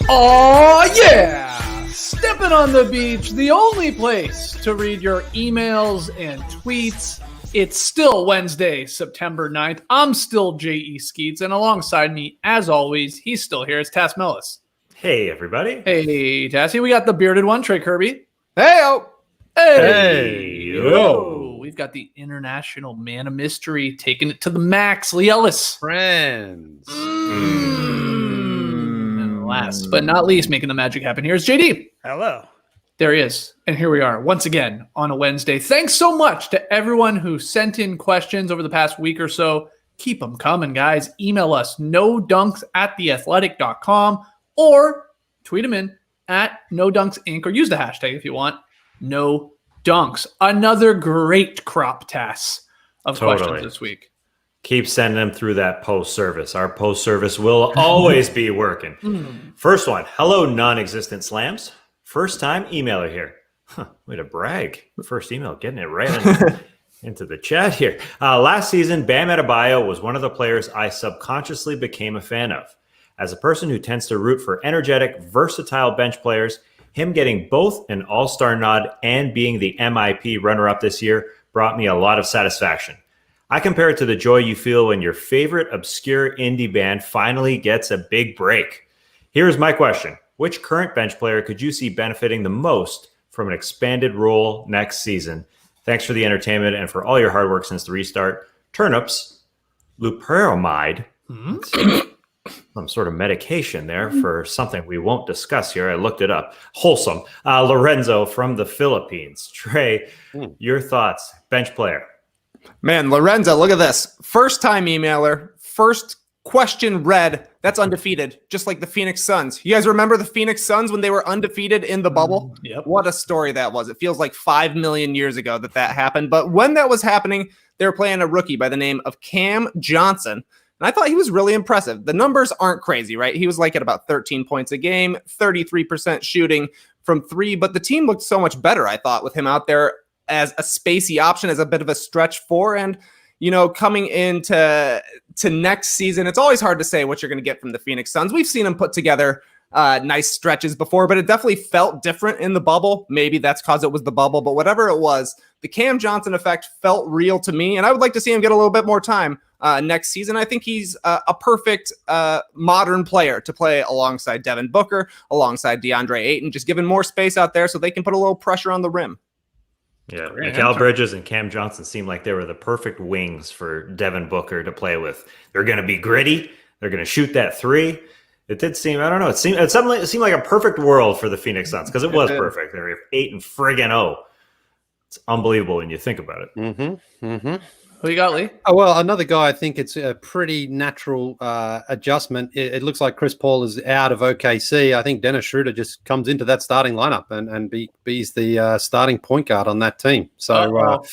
Oh yeah! Steppin' on the beach, the only place to read your emails and tweets. It's still Wednesday, September 9th. I'm still J.E. Skeets, and alongside me, as always, he's still here. It's Tass Millis. Hey, everybody. Hey, Tassie. We got the bearded one, Trey Kirby. Hey-o! Hey-o! We've got the international man of mystery taking it to the max, Lee Ellis. Friends. And last but not least, making the magic happen here is JD. Hello. There he is. And here we are once again on a Wednesday. Thanks so much to everyone who sent in questions over the past week or so. Keep them coming, guys. Email us nodunks@theathletic.com or tweet them in at nodunks_inc or use the hashtag if you want. NoDunks. Another great crop task of questions this week. Keep sending them through that post service. Our post service will always be working. First one. Hello, non-existent slams. First time emailer here. Way to brag. First email, getting it right into the chat here. Last season, Bam Adebayo was one of the players I subconsciously became a fan of. As a person who tends to root for energetic, versatile bench players, him getting both an all-star nod and being the MIP runner-up this year brought me a lot of satisfaction. I compare it to the joy you feel when your favorite obscure indie band finally gets a big break. Here's my question. Which current bench player could you see benefiting the most from an expanded role next season? Thanks for the entertainment and for all your hard work since the restart. Turnips, loperamide, some sort of medication there for something we won't discuss here. I looked it up. Wholesome. Lorenzo from the Philippines. Trey, your thoughts, bench player. Man, Lorenzo, look at this. First time emailer, first question read. That's undefeated, just like the Phoenix Suns. You guys remember the Phoenix Suns when they were undefeated in the bubble? Yep. What a story that was. It feels like 5 million years ago that happened. But when that was happening, they were playing a rookie by the name of Cam Johnson. And I thought he was really impressive. The numbers aren't crazy, right? He was like at about 13 points a game, 33% shooting from three. But the team looked so much better, I thought, with him out there as a spacey option, as a bit of a stretch four. And, you know, coming into next season, it's always hard to say what you're going to get from the Phoenix Suns. We've seen them put together nice stretches before, but it definitely felt different in the bubble. Maybe that's because it was the bubble, but whatever it was, the Cam Johnson effect felt real to me, and I would like to see him get a little bit more time next season. I think he's a perfect modern player to play alongside Devin Booker, alongside DeAndre Ayton, just giving more space out there so they can put a little pressure on the rim. Yeah, Mikal Bridges and Cam Johnson seemed like they were the perfect wings for Devin Booker to play with. They're going to be gritty. They're going to shoot that three. It did seem, I don't know, it seemed like a perfect world for the Phoenix Suns because it was perfect. They were 8-0. It's unbelievable when you think about it. Who you got, Lee? Oh, well, another guy, I think it's a pretty natural adjustment. It looks like Chris Paul is out of OKC. I think Dennis Schroeder just comes into that starting lineup and be's the starting point guard on that team. So,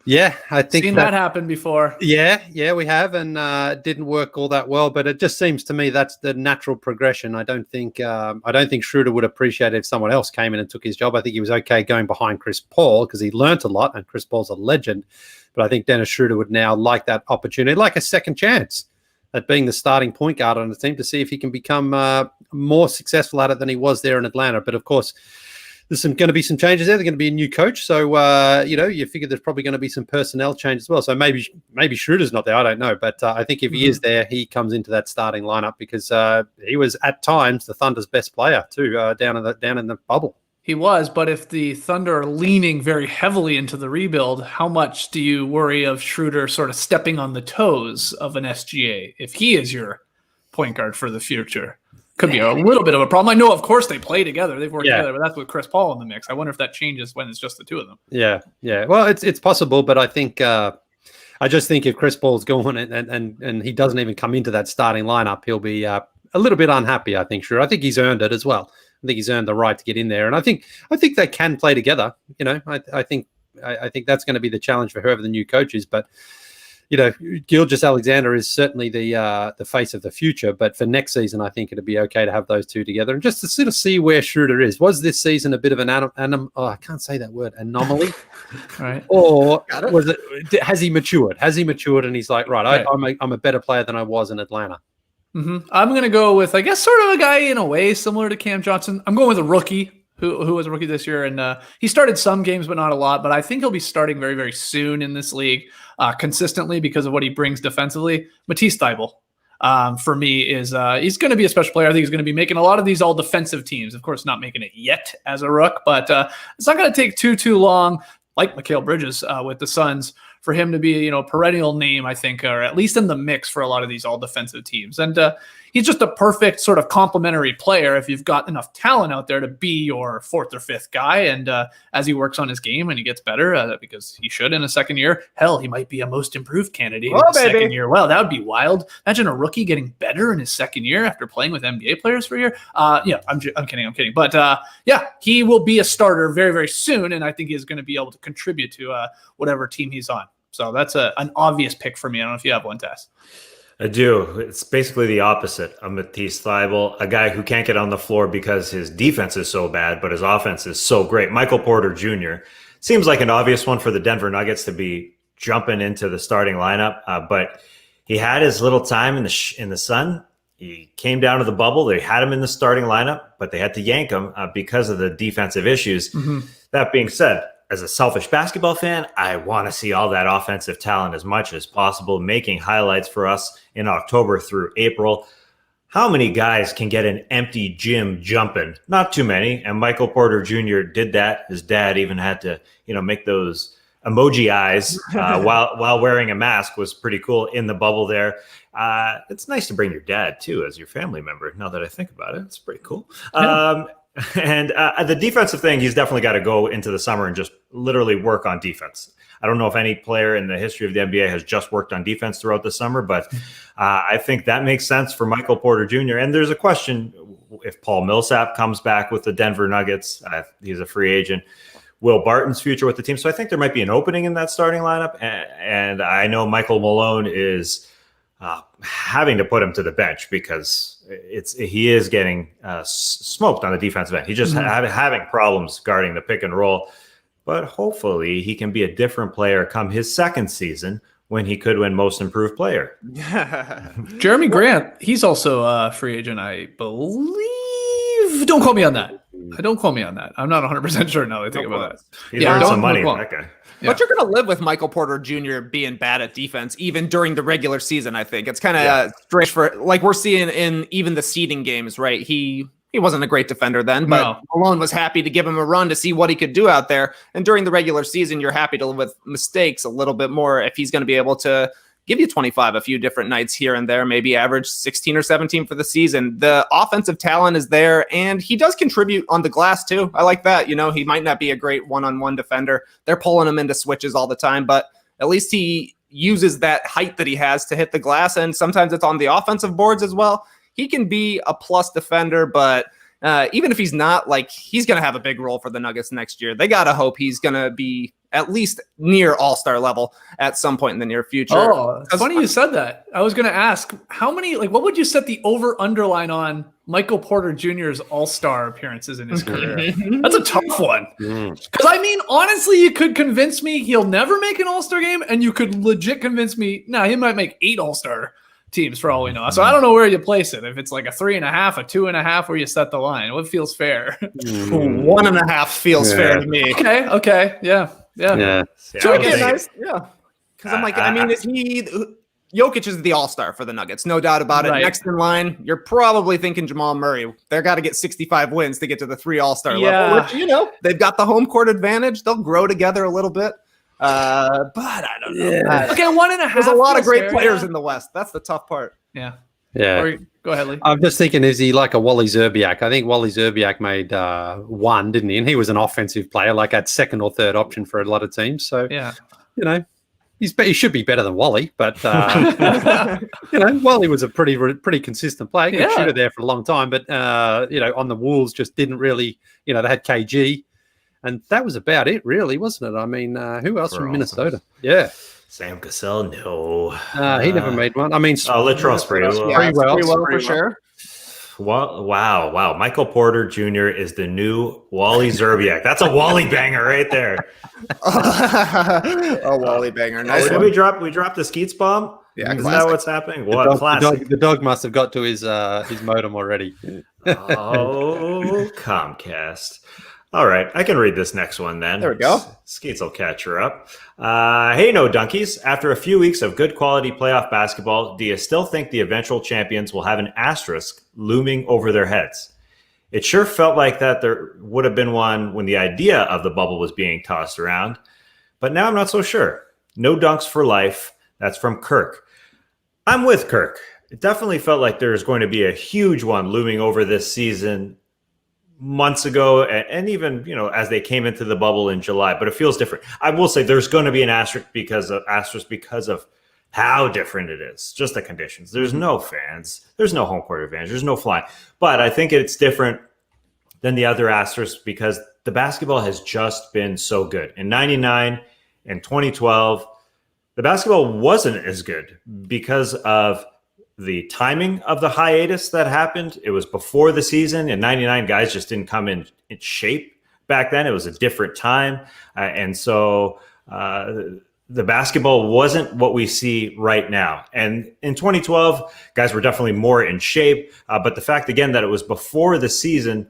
yeah, I think seen that happen before. Yeah, we have, and it didn't work all that well. But it just seems to me that's the natural progression. I don't think Schroeder would appreciate it if someone else came in and took his job. I think he was okay going behind Chris Paul because he learnt a lot, and Chris Paul's a legend. But I think Dennis Schroeder would now like that opportunity, like a second chance at being the starting point guard on the team to see if he can become more successful at it than he was there in Atlanta. But of course, there's going to be some changes there. There's going to be a new coach. So, you figure there's probably going to be some personnel change as well. So maybe Schroeder's not there. I don't know. But I think if he is there, he comes into that starting lineup because he was at times the Thunder's best player too, down in the bubble. He was, but if the Thunder are leaning very heavily into the rebuild, how much do you worry of Schroeder sort of stepping on the toes of an SGA if he is your point guard for the future? Could be a little bit of a problem. I know, of course, they play together. They've worked together, but that's with Chris Paul in the mix. I wonder if that changes when it's just the two of them. Yeah. Well, it's possible, but I think I just think if Chris Paul's going and he doesn't even come into that starting lineup, he'll be a little bit unhappy, I think, Schroeder. I think he's earned it as well. I think he's earned the right to get in there, and I think they can play together. I think that's going to be the challenge for whoever the new coach is. But Gilgeous Alexander is certainly the face of the future, but for next season, I think it'd be okay to have those two together and just to sort of see where Schroeder is. Was this season a bit of an I can't say that word, anomaly? Right. Or has he matured? Has he matured and he's like, right. I'm a better player than I was in Atlanta? Mm-hmm. I'm going to go with, I guess, sort of a guy in a way similar to Cam Johnson. I'm going with a rookie who was a rookie this year, and he started some games, but not a lot. But I think he'll be starting very, very soon in this league consistently because of what he brings defensively. Matisse Thybulle, for me, is he's going to be a special player. I think he's going to be making a lot of these all defensive teams. Of course, not making it yet as a rook, but it's not going to take too long, like Mikal Bridges with the Suns, for him to be a perennial name, I think, or at least in the mix for a lot of these all defensive teams. And he's just a perfect sort of complementary player if you've got enough talent out there to be your fourth or fifth guy. And as he works on his game and he gets better, because he should in a second year, hell, he might be a most improved candidate in the second year. Well, that would be wild. Imagine a rookie getting better in his second year after playing with NBA players for a year. I'm kidding. But he will be a starter very, very soon. And I think he's going to be able to contribute to whatever team he's on. So that's an obvious pick for me. I don't know if you have one, Tess. I do. It's basically the opposite of Matisse Thybulle, a guy who can't get on the floor because his defense is so bad, but his offense is so great. Michael Porter Jr. seems like an obvious one for the Denver Nuggets to be jumping into the starting lineup, but he had his little time in the sun. He came down to the bubble. They had him in the starting lineup, but they had to yank him because of the defensive issues. Mm-hmm. That being said, as a selfish basketball fan, I want to see all that offensive talent as much as possible, making highlights for us in October through April. How many guys can get an empty gym jumping? Not too many. And Michael Porter Jr. did that. His dad even had to, make those emoji eyes while wearing a mask. Was pretty cool in the bubble there. It's nice to bring your dad too as your family member. Now that I think about it, it's pretty cool. Yeah. And the defensive thing, he's definitely got to go into the summer and just literally work on defense. I don't know if any player in the history of the NBA has just worked on defense throughout the summer, but I think that makes sense for Michael Porter Jr. And there's a question if Paul Millsap comes back with the Denver Nuggets. He's a free agent. Will Barton's future with the team. So I think there might be an opening in that starting lineup. And I know Michael Malone is having to put him to the bench because he is getting smoked on the defensive end. He just having problems guarding the pick and roll. But hopefully he can be a different player come his second season when he could win Most Improved Player. Jeremy Grant, he's also a free agent, I believe. Don't quote me on that. Don't quote me on that. I'm not 100% sure now that I think about that. He's earned some money, that guy. Yeah. But you're going to live with Michael Porter Jr. being bad at defense, even during the regular season, I think. It's kind of strange for, like we're seeing in even the seeding games, right? He wasn't a great defender then, but Malone was happy to give him a run to see what he could do out there. And during the regular season, you're happy to live with mistakes a little bit more if he's going to be able to give you 25 a few different nights here and there, maybe average 16 or 17 for the season. The offensive talent is there, and he does contribute on the glass too. I like that. He might not be a great one-on-one defender. They're pulling him into switches all the time, but at least he uses that height that he has to hit the glass, and sometimes it's on the offensive boards as well. He can be a plus defender, but even if he's not, he's going to have a big role for the Nuggets next year. They got to hope he's going to be at least near all-star level at some point in the near future. Oh, it's funny you said that. I was going to ask, how many, what would you set the over-underline on Michael Porter Jr.'s all-star appearances in his career? That's a tough one. Because, honestly, you could convince me he'll never make an all-star game, and you could legit convince me, he might make 8 all-star teams for all we know. So I don't know where you place it. If it's like a 3.5, a 2.5, where you set the line, what feels fair? 1.5 feels fair to me. Okay. Yeah. So again, nice. Yeah. Because I'm is he Jokic is the all-star for the Nuggets, no doubt about it. Right. Next in line, you're probably thinking Jamal Murray. They've got to get 65 wins to get to the 3 all-star level, which, they've got the home court advantage. They'll grow together a little bit. But I don't know. Yeah. Okay, 1.5. There's a lot of great players in the West. That's the tough part. Yeah. Go ahead, Lee. I'm just thinking, is he like a Wally Zerbiak? I think Wally Zerbiak made 1, didn't he? And he was an offensive player, like at second or third option for a lot of teams. So, he should be better than Wally. But, Wally was a pretty consistent player. Good shooter there for a long time. But, on the Wolves just didn't really, they had KG. And that was about it, really, wasn't it? Who else from Minnesota? Yeah. Sam Cassell, no. He never made one. I mean, Latrell Sprewell. Yeah, Sprewell. Sprewell for sure. Wow. Michael Porter Jr. is the new Wally Zerbiak. That's a Wally banger right there. A Wally banger. Nice Did one. we drop the Skeets bomb? Yeah, Is that classic. what's happening? What classic? The dog must have got to his modem already. Oh, Comcast. All right, I can read this next one then. There we go. Skeets will catch her up. Hey, no donkeys. After a few weeks of good quality playoff basketball, do you still think the eventual champions will have an asterisk looming over their heads? It sure felt like that there would have been one when the idea of the bubble was being tossed around, but now I'm not so sure. No dunks for life. That's from Kirk. I'm with Kirk. It definitely felt like there's going to be a huge one looming over this season months ago, and even as they came into the bubble in July, but it feels different. I will say there's going to be an asterisk because of how different it is, just the conditions. There's no fans, there's no home court advantage, there's no flying, but I think it's different than the other asterisks because the basketball has just been so good. In 99 and 2012, the basketball wasn't as good because of the timing of the hiatus that happened. It was before the season. In 99, guys just didn't come in shape back then. It was a different time. And so the basketball wasn't what we see right now. And in 2012, guys were definitely more in shape. But the fact, again, that it was before the season,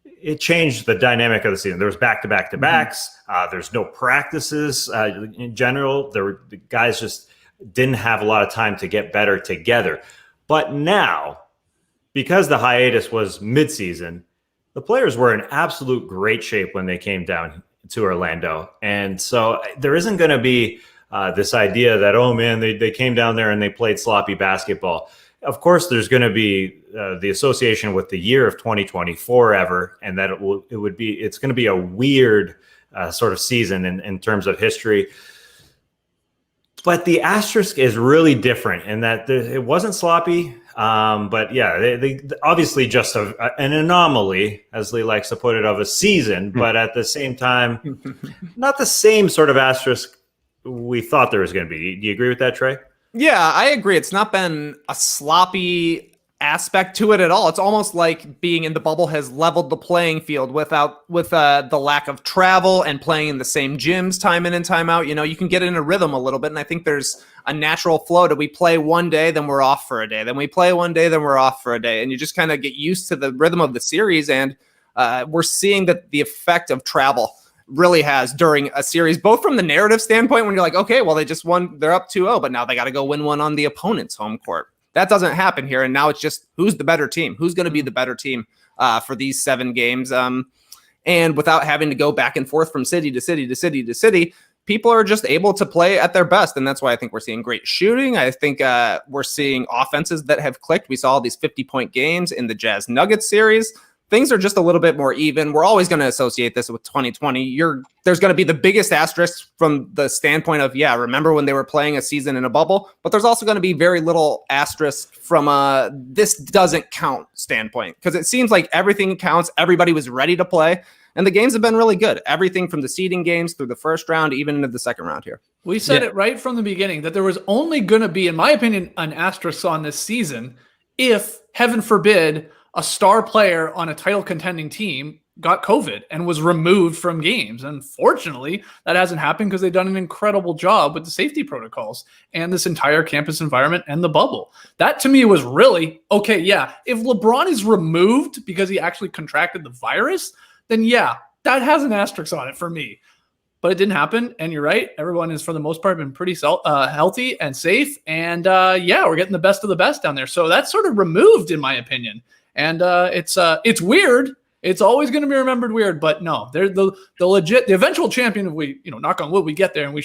it changed the dynamic of the season. There was back-to-back-to-backs. There's no practices in general. The guys just didn't have a lot of time to get better together. But now, because the hiatus was midseason, the players were in absolute great shape when they came down to Orlando. And so there isn't going to be this idea that, oh man, they came down there and they played sloppy basketball. Of course, there's going to be the association with the year of 2024 ever, and that it's going to be a weird sort of season in terms of history. But the asterisk is really different in that it wasn't sloppy. But yeah, they obviously just an anomaly, as Lee likes to put it, of a season. But at the same time, not the same sort of asterisk we thought there was going to be. Do you agree with that, Trey? Yeah, I agree. It's not been a sloppy aspect to it at all. It's almost like being in the bubble has leveled the playing field with the lack of travel and playing in the same gyms time in and time out. You can get in a rhythm a little bit, and I think there's a natural flow to we play one day, then we're off for a day, then we play one day, then we're off for a day, and you just kind of get used to the rhythm of the series. And we're seeing that the effect of travel really has during a series, both from the narrative standpoint when you're like, okay, well, they just won, they're up 2-0, but now they got to go win one on the opponent's home court. That doesn't happen here. And now it's just who's the better team, who's going to be the better team for these 7 games. And without having to go back and forth from city to city to city to city, people are just able to play at their best. And that's why I think we're seeing great shooting. I think we're seeing offenses that have clicked. We saw all these 50-point games in the Jazz Nuggets series. Things are just a little bit more even. We're always going to associate this with 2020. There's going to be the biggest asterisk from the standpoint of, remember when they were playing a season in a bubble? But there's also going to be very little asterisk from a this doesn't count standpoint, because it seems like everything counts. Everybody was ready to play, and the games have been really good. Everything from the seeding games through the first round, even into the second round here. We said it right from the beginning that there was only going to be, in my opinion, an asterisk on this season if, heaven forbid, a star player on a title contending team got COVID and was removed from games. Unfortunately, that hasn't happened because they've done an incredible job with the safety protocols and this entire campus environment and the bubble. That to me was really, okay, yeah, if LeBron is removed because he actually contracted the virus, then yeah, that has an asterisk on it for me. But it didn't happen, and you're right. Everyone is, for the most part, been pretty healthy and safe, and we're getting the best of the best down there. So that's sort of removed, in my opinion. And it's weird. It's always going to be remembered weird, but no, they're the eventual champion. If we, knock on wood, we get there, and we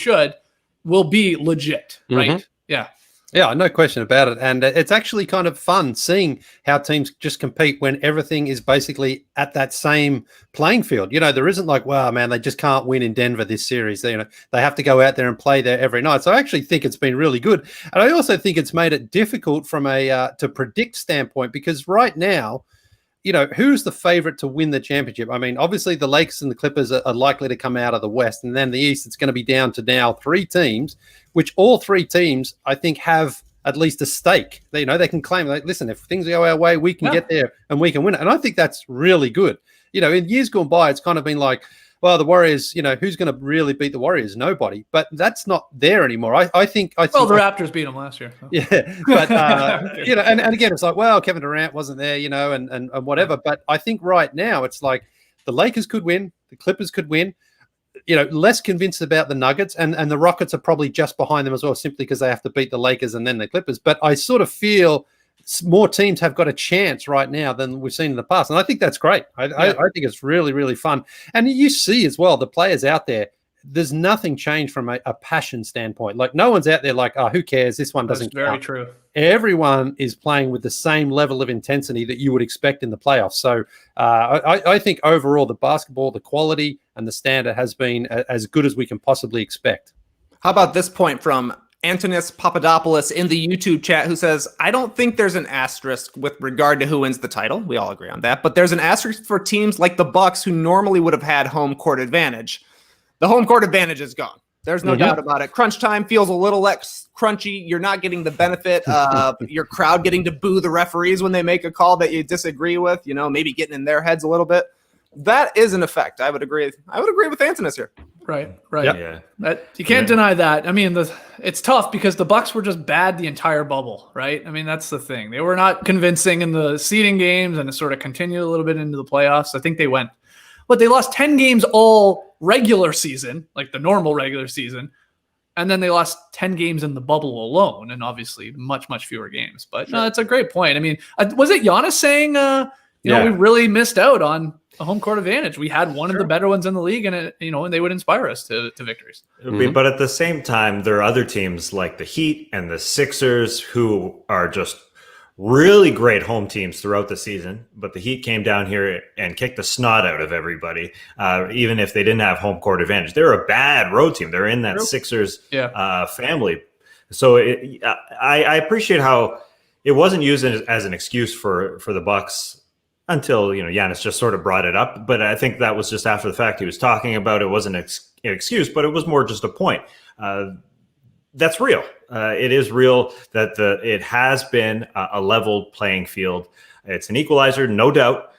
will be legit, right? Mm-hmm. Yeah. Yeah, no question about it. And it's actually kind of fun seeing how teams just compete when everything is basically at that same playing field. There isn't like, wow, man, they just can't win in Denver this series. They have to go out there and play there every night. So I actually think it's been really good. And I also think it's made it difficult from a to predict standpoint, because right now, who's the favorite to win the championship? I mean, obviously the Lakers and the Clippers are likely to come out of the West, and then the East, it's going to be down to now 3 teams, which all 3 teams, I think, have at least a stake. They can claim, like, listen, if things go our way, we can get there and we can win it. And I think that's really good. In years gone by, it's kind of been like, well, the Warriors, who's going to really beat the Warriors? Nobody. But that's not there anymore. I think the Raptors beat them last year. So. Yeah, but and again, it's like, well, Kevin Durant wasn't there, and whatever. But I think right now it's like the Lakers could win, the Clippers could win. Less convinced about the Nuggets, and the Rockets are probably just behind them as well, simply because they have to beat the Lakers and then the Clippers. But I sort of feel more teams have got a chance right now than we've seen in the past. And I think that's great. I think it's really, really fun. And you see as well, the players out there, there's nothing changed from a passion standpoint. Like, no one's out there like, oh, who cares? This one doesn't count. Very true. Everyone is playing with the same level of intensity that you would expect in the playoffs. So I think overall the basketball, the quality and the standard has been as good as we can possibly expect. How about this point from Antonis Papadopoulos in the YouTube chat, who says, I don't think there's an asterisk with regard to who wins the title. We all agree on that. But there's an asterisk for teams like the Bucks, who normally would have had home court advantage. The home court advantage is gone. There's no doubt about it. Crunch time feels a little less crunchy. You're not getting the benefit of your crowd getting to boo the referees when they make a call that you disagree with, maybe getting in their heads a little bit. That is an effect. I would agree with Antonis here. Right. Yep. Yeah. You can't deny that. I mean, it's tough because the Bucks were just bad the entire bubble, right? I mean, that's the thing. They were not convincing in the seeding games, and it sort of continued a little bit into the playoffs. I think they lost 10 games all regular season, like the normal regular season, and then they lost 10 games in the bubble alone, and obviously much, much fewer games. But no, that's a great point. I mean, was it Giannis saying, we really missed out on a home court advantage? We had one of the better ones in the league, and and they would inspire us to victories. But at the same time, there are other teams like the Heat and the Sixers who are just really great home teams throughout the season. But the Heat came down here and kicked the snot out of everybody, even if they didn't have home court advantage. They're a bad road team. They're in that Sixers family. So I appreciate how it wasn't used as an excuse for the Bucks until, Giannis just sort of brought it up. But I think that was just after the fact. He was talking about it wasn't an excuse, but it was more just a point. That's real. It is real that it has been a leveled playing field. It's an equalizer, no doubt.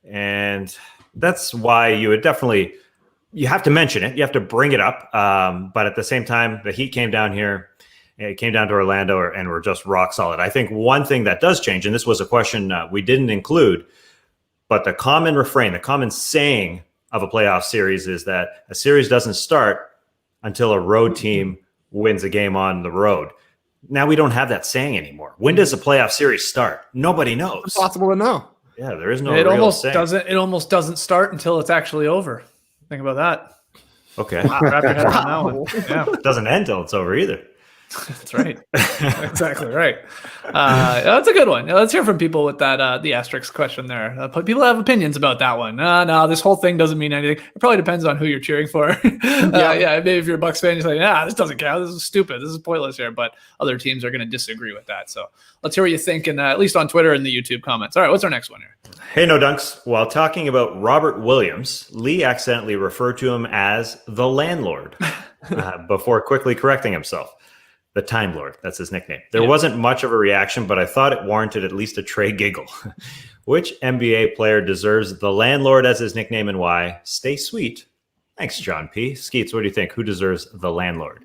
And that's why you have to mention it. You have to bring it up. But at the same time, the Heat came down here. It came down to Orlando and we're just rock solid. I think one thing that does change, and this was a question we didn't include, but the common refrain, the common saying of a playoff series is that a series doesn't start until a road team wins a game on the road. Now we don't have that saying anymore. When does a playoff series start? Nobody knows. It's impossible to know. Yeah, there is no It real almost saying. doesn't. It almost doesn't start until it's actually over. Think about that. Okay. Wrap your head around that one. Yeah, It doesn't end till it's over either. that's right. Exactly right. That's a good one. Let's hear from people with that the asterisk question there. People have opinions about that one. No, this whole thing doesn't mean anything. It probably depends on who you're cheering for. Maybe if you're a Bucks fan, you're like, this doesn't count. This is stupid. This is pointless here. But other teams are going to disagree with that. So let's hear what you think, at least on Twitter and the YouTube comments. All right, what's our next one here? Hey, No Dunks. While talking about Robert Williams, Lee accidentally referred to him as the Landlord before quickly correcting himself. The Time Lord, that's his nickname. There wasn't much of a reaction, but I thought it warranted at least a Trey giggle. Which NBA player deserves the Landlord as his nickname and why? Stay sweet. Thanks, John P. Skeets, what do you think? Who deserves the Landlord?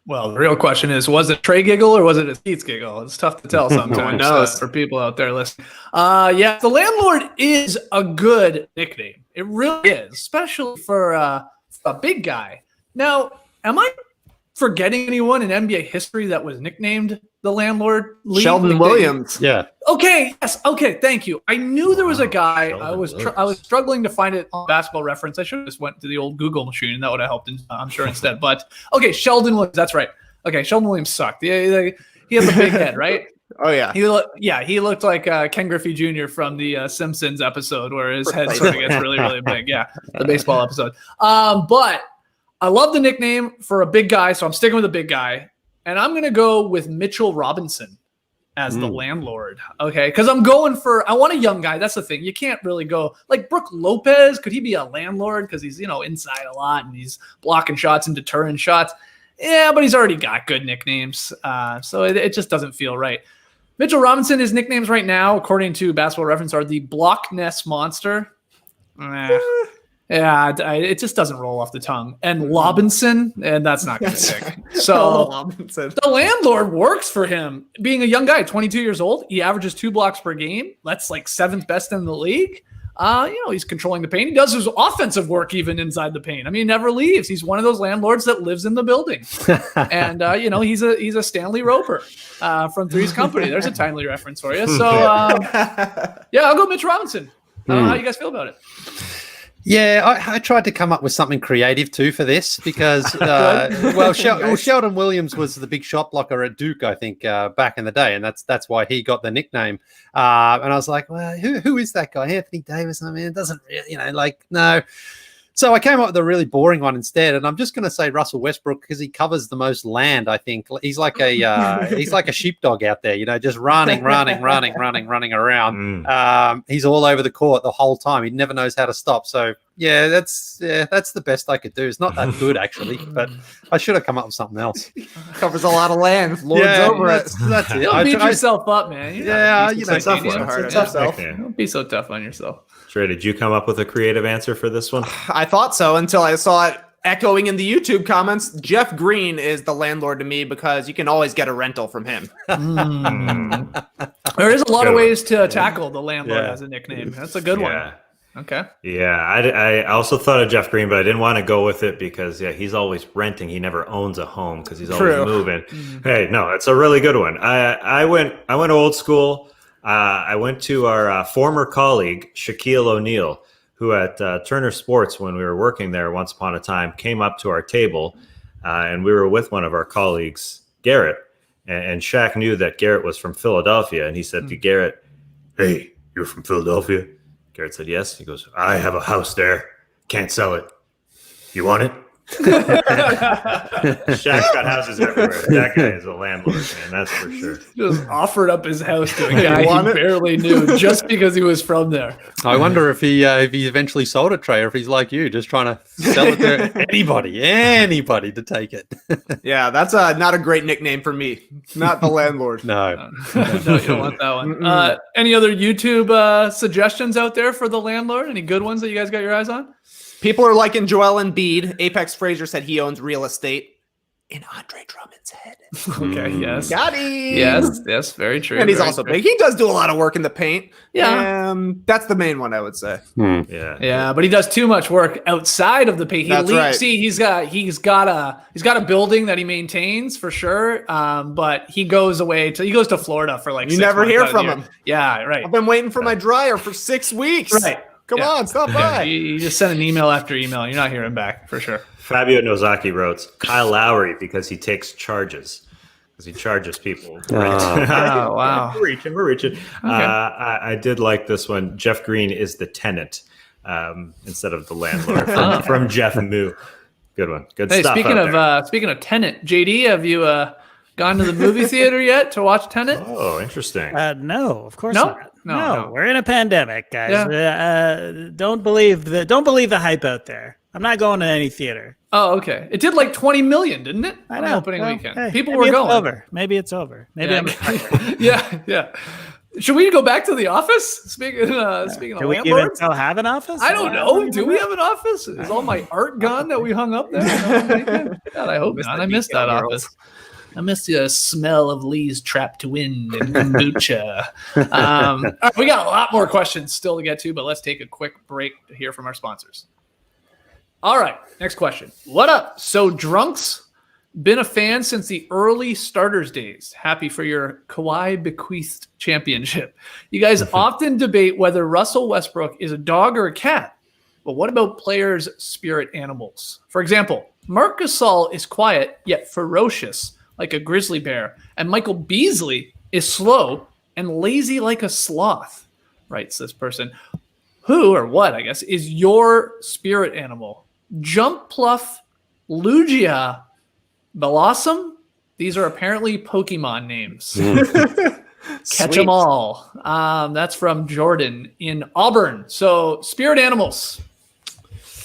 Well, the real question is, was it Trey giggle or was it a Skeets giggle? It's tough to tell sometimes for people out there listening. The Landlord is a good nickname. It really is, especially for a big guy. Now, am I forgetting anyone in NBA history that was nicknamed the Landlord? Sheldon Williams. Yeah. Okay. Yes. Okay. Thank you. I knew there was a guy. I was struggling to find it on Basketball Reference. I should have just went to the old Google machine, and that would have helped. I'm sure instead. But okay, Sheldon Williams. That's right. Okay, Sheldon Williams sucked. He has a big head, right? Oh yeah. He looked like Ken Griffey Jr. from the Simpsons episode where his head sort of gets really, really big. Yeah, the baseball episode. But I love the nickname for a big guy, so I'm sticking with a big guy. And I'm going to go with Mitchell Robinson as the landlord. Okay, because I want a young guy. That's the thing. You can't really go like Brooke Lopez. Could he be a landlord because he's inside a lot and he's blocking shots and deterring shots? Yeah, but he's already got good nicknames, so it just doesn't feel right. Mitchell Robinson, his nicknames right now, according to Basketball Reference, are the Block Ness Monster. Yeah, it just doesn't roll off the tongue. And Lobinson, and that's not going to stick. So the landlord works for him. Being a young guy, 22 years old, he averages 2 blocks per game. That's like 7th best in the league. He's controlling the paint. He does his offensive work even inside the paint. I mean, he never leaves. He's one of those landlords that lives in the building. And he's a Stanley Roper from Three's Company. There's a timely reference for you. So I'll go Mitch Robinson. How you guys feel about it? Yeah, I tried to come up with something creative too for this because, Sheldon Williams was the big shot blocker at Duke, I think, back in the day, and that's why he got the nickname. And I was like, well, who is that guy? Anthony Davis? I mean, it doesn't, no. So I came up with a really boring one instead, and I'm just going to say Russell Westbrook because he covers the most land. I think he's like a sheepdog out there, just running around. He's all over the court the whole time. He never knows how to stop. So that's the best I could do. It's not that good actually, but I should have come up with something else. Covers a lot of land. Lord's over it. That's it. Don't beat yourself up, man. Don't be so tough on yourself. Trey, did you come up with a creative answer for this one? I thought so until I saw it echoing in the YouTube comments. Jeff Green is the landlord to me because you can always get a rental from him. There is a lot of ways to tackle the landlord as a nickname. That's a good one. Okay. Yeah, I also thought of Jeff Green, but I didn't want to go with it because he's always renting. He never owns a home because he's always moving. Hey, no, it's a really good one. I went old school. I went to our former colleague, Shaquille O'Neal, who at Turner Sports, when we were working there once upon a time, came up to our table, and we were with one of our colleagues, Garrett. And Shaq knew that Garrett was from Philadelphia, and he said to Garrett, "Hey, you're from Philadelphia?" Garrett said, "Yes." He goes, "I have a house there. Can't sell it. You want it?" Shaq's got houses everywhere. That guy is a landlord, man. That's for sure. Just offered up his house to a guy he barely knew just because he was from there. I wonder if he eventually sold it, Trey, or if he's like you, just trying to sell it to anybody to take it. Yeah, that's not a great nickname for me. Not the landlord. No. No, you don't want that one. Any other YouTube suggestions out there for the landlord? Any good ones that you guys got your eyes on? People are liking Joel Embiid. Apex Frazier said he owns real estate in Andre Drummond's head. Okay, yes. Got him. Yes, very true. And he's very also true. big. He does do a lot of work in the paint. Yeah. That's the main one, I would say. Yeah, but he does too much work outside of the paint. See, he's got a building that he maintains for sure. But he goes to Florida for like 6 never months hear out of from the year. him. Yeah, right. I've been waiting for my dryer for 6 weeks. Right. Come on, stop by. You just send an email after email. You're not hearing back for sure. Fabio Nozaki wrote Kyle Lowry because he takes charges. Because he charges people. Oh, wow. We're reaching. Okay. I did like this one. Jeff Green is the tenant instead of the landlord from Jeff Moo. Good one. Good stuff. Speaking of Tenet, JD, have you gone to the movie theater yet to watch Tenet? Oh, interesting. No, of course No? not. No, No, we're in a pandemic, guys. Don't believe the hype out there. I'm not going to any theater. Oh, okay. It did like 20 million, didn't it? I On know. opening weekend. Hey, People maybe were going. It's over. Maybe it's over. Maybe I'm. Yeah. Should we go back to the office? Speaking of Do we even landlords, still have an office? I don't know. Do we have an office? Is all my art gone that we hung up there? God, I hope not. I missed that office. I miss the smell of Lee's Trap to Win and kombucha. All right, we got a lot more questions still to get to, but let's take a quick break to hear from our sponsors. All right, next question. What up? So Drunks, been a fan since the early starters days. Happy for your Kawhi bequeathed championship. You guys often debate whether Russell Westbrook is a dog or a cat. But what about players' spirit animals? For example, Marc Gasol is quiet yet ferocious, like a grizzly bear, and Michael Beasley is slow and lazy like a sloth, writes this person. Who, or what, I guess, is your spirit animal? Jump Pluff, Lugia, Blossom? These are apparently Pokemon names. Catch Sweet. them all. That's from Jordan in Auburn. So spirit animals.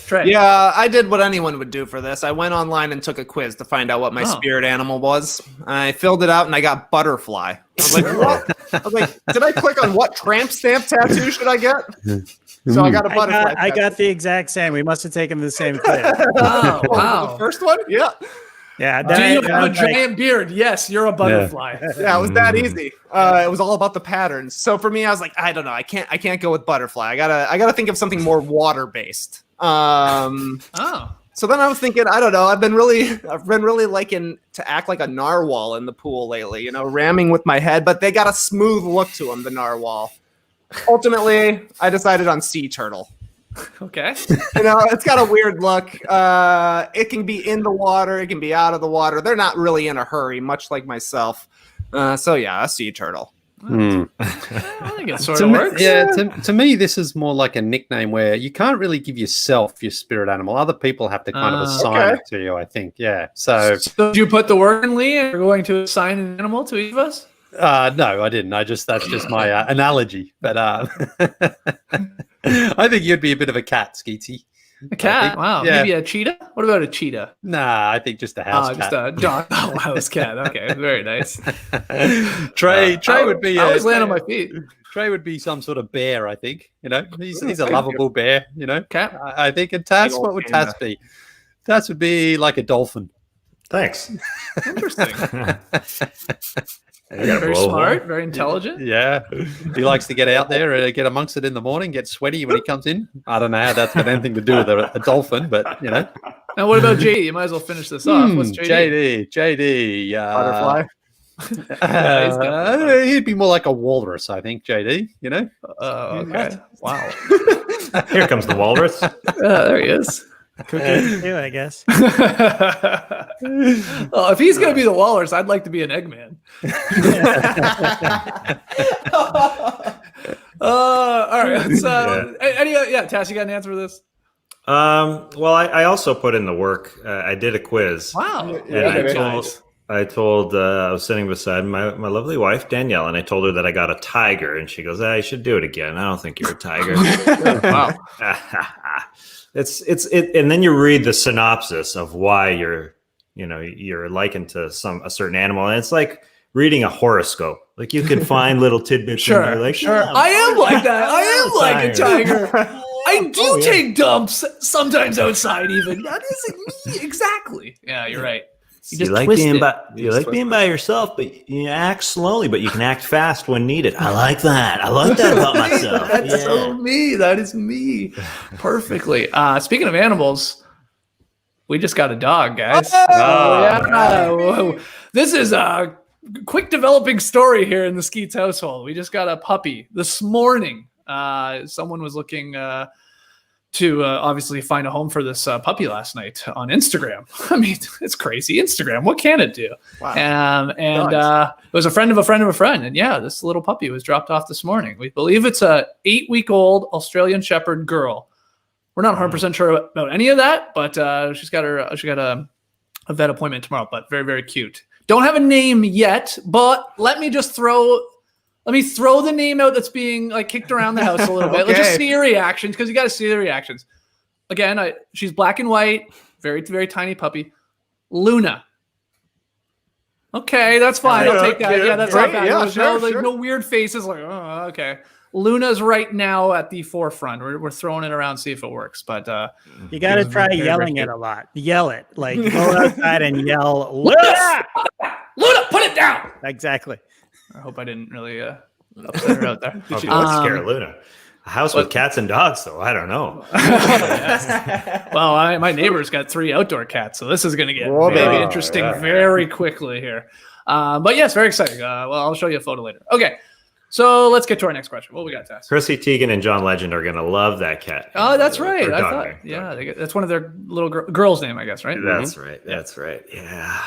Trey. Yeah, I did what anyone would do for this. I went online and took a quiz to find out what my spirit animal was. I filled it out and I got butterfly. I was like, what? I was like, did I click on what tramp stamp tattoo should I get? So I got a butterfly. I got the exact same. We must have taken the same quiz. Oh, wow. The first one? Yeah. Yeah. Do you have a giant beard? Yes, you're a butterfly. Yeah, it was that easy. It was all about the patterns. So for me, I was like, I don't know. I can't go with butterfly. I gotta think of something more water based. So then I was thinking, I don't know. I've been really liking to act like a narwhal in the pool lately. Ramming with my head, but they got a smooth look to them. The narwhal. Ultimately, I decided on sea turtle. Okay. It's got a weird look. It can be in the water. It can be out of the water. They're not really in a hurry, much like myself. So yeah, a sea turtle. I think it sort of works. Yeah, to me, this is more like a nickname where you can't really give yourself your spirit animal. Other people have to kind of assign it to you, I think. Yeah. So did you put the work in, Lee? Are going to assign an animal to each of us? No, I didn't. That's just my analogy. But I think you'd be a bit of a cat, Skeetsy. A cat? Wow. Yeah. Maybe a cheetah? What about a cheetah? Nah, I think just a house cat. Just a dog. Oh, house cat. Okay, very nice. Trey would be. I always land on my feet. Trey would be some sort of bear, I think. He's a lovable bear. Cat. I think. And Tass, what would Tass be? Tass would be like a dolphin. Thanks. Interesting. I got a Very blowhole. smart, very intelligent. Yeah. He likes to get out there and get amongst it in the morning, get sweaty when he comes in. I don't know how that's got anything to do with a dolphin, but Now, what about JD? You might as well finish this off. What's JD? JD. Butterfly. He'd be more like a walrus, I think, JD, Okay. Wow. Here comes the walrus. There he is. Too, I guess. Well, if he's going to be the walrus, I'd like to be an Eggman. All right. Tass, you got an answer for this? Well, I also put in the work. I did a quiz. Wow. And I told I was sitting beside my lovely wife, Danielle, and I told her that I got a tiger. And she goes, I should do it again. I don't think you're a tiger. Wow. And then you read the synopsis of why you're likened to a certain animal, and it's like reading a horoscope. Like you can find little tidbits in there. Like, sure. I am like that. I am like a tiger. I do take dumps sometimes outside. Even that isn't me exactly. Yeah, you're right. You like being by yourself, but you act slowly, but you can act fast when needed. I like that. I like that about myself. That's so me. That is me. Perfectly. Speaking of animals, we just got a dog, guys. Whoa. This is a quick developing story here in the Skeets household. We just got a puppy this morning. Someone was looking to obviously find a home for this puppy last night on Instagram. I mean, it's crazy. Instagram, what can it do? Wow. It was a friend of a friend of a friend. And yeah, this little puppy was dropped off this morning. We believe it's a 8-week-old Australian Shepherd girl. We're not 100% sure about any of that, but she got a vet appointment tomorrow, but very, very cute. Don't have a name yet, but let me throw the name out that's being kicked around the house a little bit. Okay. Let's just see your reactions, because you got to see the reactions. Again, she's black and white, very, very tiny puppy. Luna. Okay, that's fine. I'll take that. Yeah, that's not bad. Yeah, There's no weird faces. Okay. Luna's right now at the forefront. We're throwing it around, see if it works. But you got to try yelling it a lot. Yell it. Like go outside and yell, Luna! Luna, put it down! Exactly. I hope I didn't really upset her out there. Let's scare Luna. A house with cats and dogs, though. I don't know. Well, my neighbor's got 3 outdoor cats, so this is going to get very interesting very quickly here. But yes, very exciting. Well, I'll show you a photo later. Okay, so let's get to our next question. What we got, Tess? Chrissy Teigen and John Legend are going to love that cat. Oh, that's right. Or I dog thought, name. that's one of their little girl's name, I guess, right? That's right. That's right. Yeah.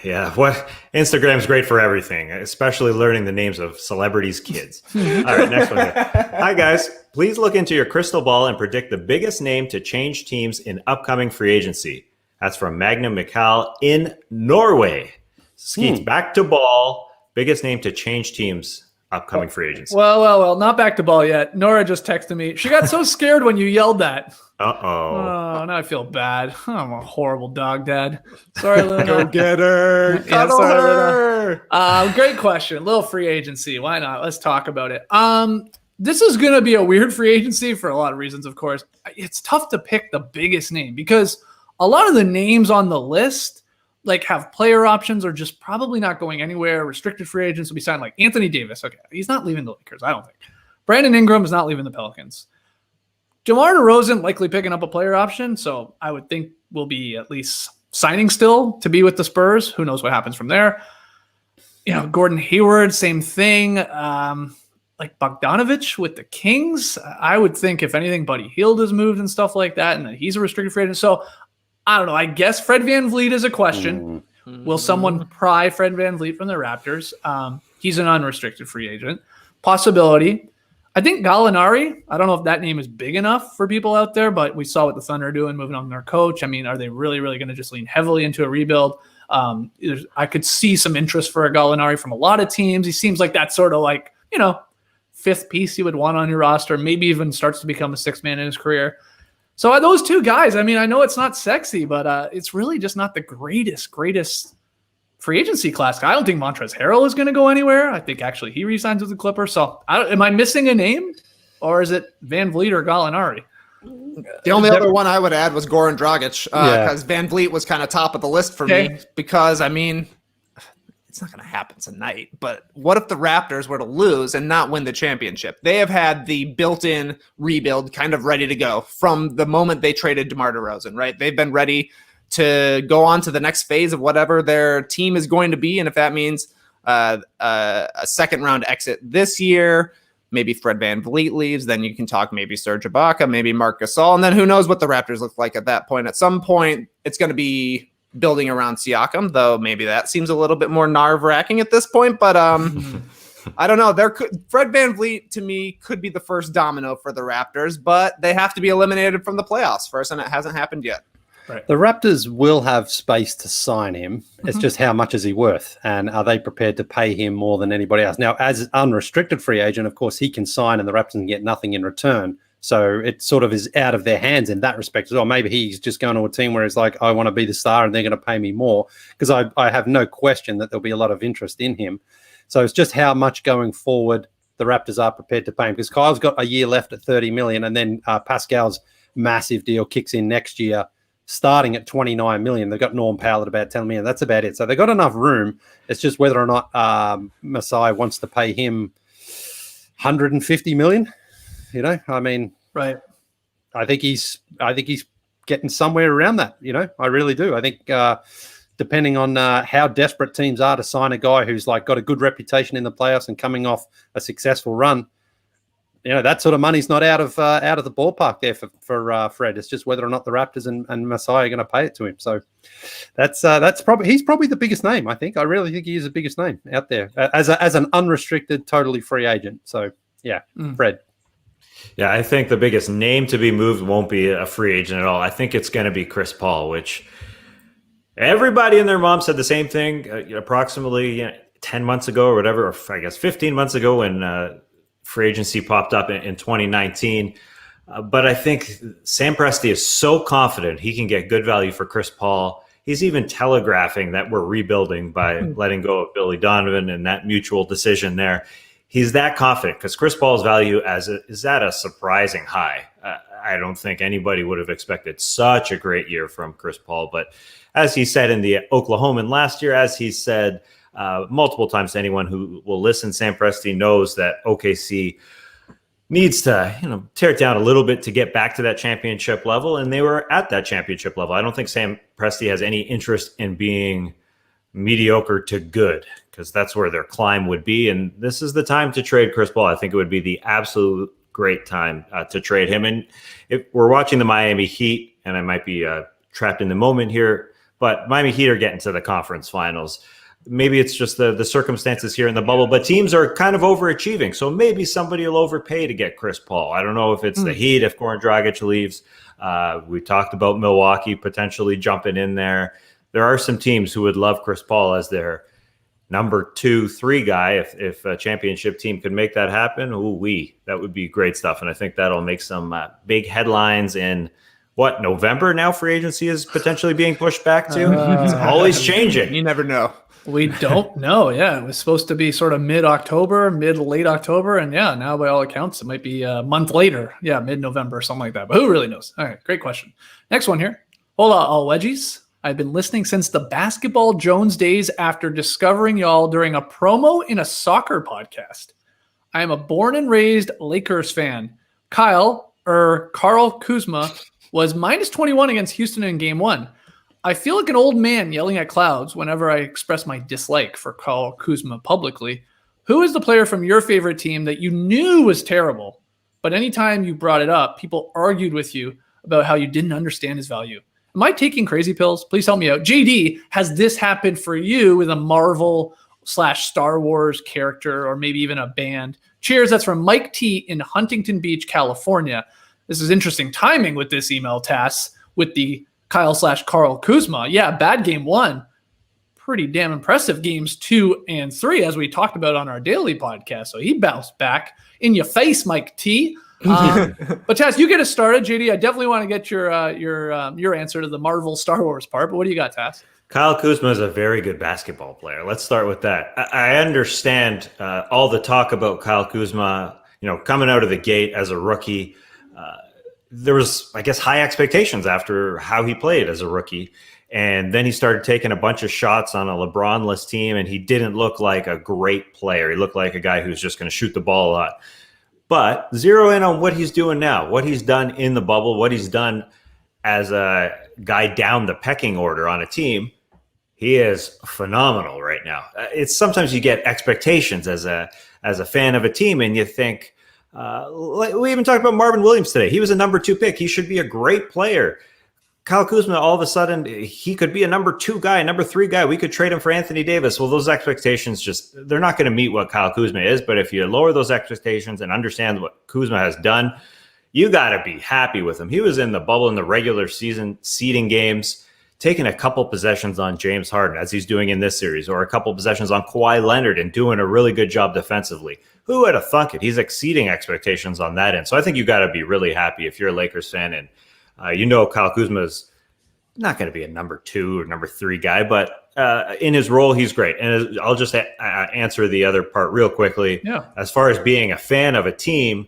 Yeah. What Instagram's great for everything, especially learning the names of celebrities' kids. All right, next one. Hi, guys. Please look into your crystal ball and predict the biggest name to change teams in upcoming free agency. That's from Magna Mikal in Norway. Skeets, back to ball. Biggest name to change teams upcoming free agency. Well, not back to ball yet. Nora just texted me. She got so scared when you yelled that. Uh-oh. Oh, now I feel bad. I'm a horrible dog dad. Sorry, Luna. Go get her. Cuddle sorry, her. Great question. Little free agency. Why not? Let's talk about it. This is going to be a weird free agency for a lot of reasons, of course. It's tough to pick the biggest name because a lot of the names on the list like have player options or just probably not going anywhere. Restricted free agents will be signed like Anthony Davis. Okay, he's not leaving the Lakers, I don't think. Brandon Ingram is not leaving the Pelicans. DeMar DeRozan likely picking up a player option, so I would think we'll be at least signing still to be with the Spurs. Who knows what happens from there? Gordon Hayward, same thing. Like Bogdanovich with the Kings, I would think if anything, Buddy Hield has moved and stuff like that, and that he's a restricted free agent. So I don't know. I guess Fred VanVleet is a question. Will someone pry Fred VanVleet from the Raptors? He's an unrestricted free agent. Possibility. I think Gallinari, I don't know if that name is big enough for people out there, but we saw what the Thunder are doing, moving on their coach. I mean, are they really, really going to just lean heavily into a rebuild? I could see some interest for a Gallinari from a lot of teams. He seems like that sort of like, fifth piece you would want on your roster, maybe even starts to become a sixth man in his career. So those two guys, I mean, I know it's not sexy, but it's really just not the greatest free agency class. I don't think Montrezl Harrell is going to go anywhere. I think actually he re-signs with the Clippers. So am I missing a name, or is it VanVleet or Gallinari? The only other one I would add was Goran Dragic because VanVleet was kind of top of the list for me because, I mean, it's not going to happen tonight, but what if the Raptors were to lose and not win the championship? They have had the built-in rebuild kind of ready to go from the moment they traded DeMar DeRozan, right? They've been ready to go on to the next phase of whatever their team is going to be. And if that means a second-round exit this year, maybe Fred VanVleet leaves, then you can talk maybe Serge Ibaka, maybe Marc Gasol, and then who knows what the Raptors look like at that point. At some point, it's going to be building around Siakam, though maybe that seems a little bit more nerve-wracking at this point. But I don't know. Fred VanVleet, to me, could be the first domino for the Raptors, but they have to be eliminated from the playoffs first, and it hasn't happened yet. Right. The Raptors will have space to sign him. It's just how much is he worth, and are they prepared to pay him more than anybody else? Now, as unrestricted free agent, of course, he can sign and the Raptors can get nothing in return. So it sort of is out of their hands in that respect as well. Maybe he's just going to a team where he's like, I want to be the star and they're going to pay me more, because I have no question that there'll be a lot of interest in him. So it's just how much going forward the Raptors are prepared to pay him, because Kyle's got a year left at $30 million, and then Pascal's massive deal kicks in next year, starting at $29 million. They've got Norm Powell at about $10 million. That's about it. So they've got enough room. It's just whether or not Masai wants to pay him $150 million. I mean, right. I think he's getting somewhere around that. I really do. I think depending on how desperate teams are to sign a guy who's like got a good reputation in the playoffs and coming off a successful run, that sort of money's not out of the ballpark there for Fred. It's just whether or not the Raptors and Masai are going to pay it to him. So that's he's probably the biggest name. I think. I really think he is the biggest name out there as an unrestricted, totally free agent. So yeah, Fred. Yeah, I think the biggest name to be moved won't be a free agent at all. I think it's going to be Chris Paul, which everybody and their mom said the same thing approximately 10 months ago or whatever, or I guess 15 months ago when free agency popped up in 2019. But I think Sam Presti is so confident he can get good value for Chris Paul. He's even telegraphing that we're rebuilding by letting go of Billy Donovan and that mutual decision there. He's that confident because Chris Paul's value is at a surprising high. I don't think anybody would have expected such a great year from Chris Paul. But as he said in the Oklahoman last year, as he said multiple times to anyone who will listen, Sam Presti knows that OKC needs to tear it down a little bit to get back to that championship level. And they were at that championship level. I don't think Sam Presti has any interest in being mediocre to good, because that's where their climb would be. And this is the time to trade Chris Paul. I think it would be the absolute great time to trade him. And if we're watching the Miami Heat, and I might be trapped in the moment here, but Miami Heat are getting to the conference finals. Maybe it's just the circumstances here in the bubble, but teams are kind of overachieving. So maybe somebody will overpay to get Chris Paul. I don't know if it's the Heat, if Goran Dragic leaves. We talked about Milwaukee potentially jumping in there. There are some teams who would love Chris Paul as their number 2, 3 guy. If a championship team could make that happen, that would be great stuff. And I think that'll make some big headlines in November now. Free agency is potentially being pushed back to. It's always changing. You never know. We don't know. Yeah, it was supposed to be sort of late October, and now by all accounts, it might be a month later. Yeah, mid-November, something like that. But who really knows? All right, great question. Next one here. Hola, all wedgies. I've been listening since the Basketball Jones days after discovering y'all during a promo in a soccer podcast. I am a born and raised Lakers fan. Carl Kuzma was minus 21 against Houston in game 1. I feel like an old man yelling at clouds whenever I express my dislike for Carl Kuzma publicly. Who is the player from your favorite team that you knew was terrible, but anytime you brought it up, people argued with you about how you didn't understand his value? Am I taking crazy pills? Please help me out. JD, has this happened for you with a Marvel/Star Wars character or maybe even a band? Cheers. That's from Mike T in Huntington Beach, California. This is interesting timing with this email, Tass, with the Kyle/Carl Kuzma. Yeah, bad game 1. Pretty damn impressive games 2 and 3, as we talked about on our daily podcast. So he bounced back in your face, Mike T. But Tass, you get us started. JD, I definitely want to get your answer to the Marvel Star Wars part. But what do you got, Tass? Kyle Kuzma is a very good basketball player. Let's start with that. I understand all the talk about Kyle Kuzma, coming out of the gate as a rookie. There was, I guess, high expectations after how he played as a rookie. And then he started taking a bunch of shots on a LeBron-less team, and he didn't look like a great player. He looked like a guy who's just going to shoot the ball a lot. But zero in on what he's doing now, what he's done in the bubble, what he's done as a guy down the pecking order on a team. He is phenomenal right now. It's sometimes you get expectations as a fan of a team, and you think, we even talked about Marvin Williams today. He was a number 2 pick. He should be a great player. Kyle Kuzma, all of a sudden, he could be a number 2 guy, number 3 guy. We could trade him for Anthony Davis. Well, those expectations they're not going to meet what Kyle Kuzma is. But if you lower those expectations and understand what Kuzma has done, you got to be happy with him. He was in the bubble in the regular season seeding games, taking a couple possessions on James Harden, as he's doing in this series, or a couple possessions on Kawhi Leonard and doing a really good job defensively. Who would have thunk it? He's exceeding expectations on that end. So I think you got to be really happy if you're a Lakers fan and Kyle Kuzma is not going to be a number 2 or number 3 guy, but in his role, he's great. And I'll just answer the other part real quickly. Yeah. As far as being a fan of a team,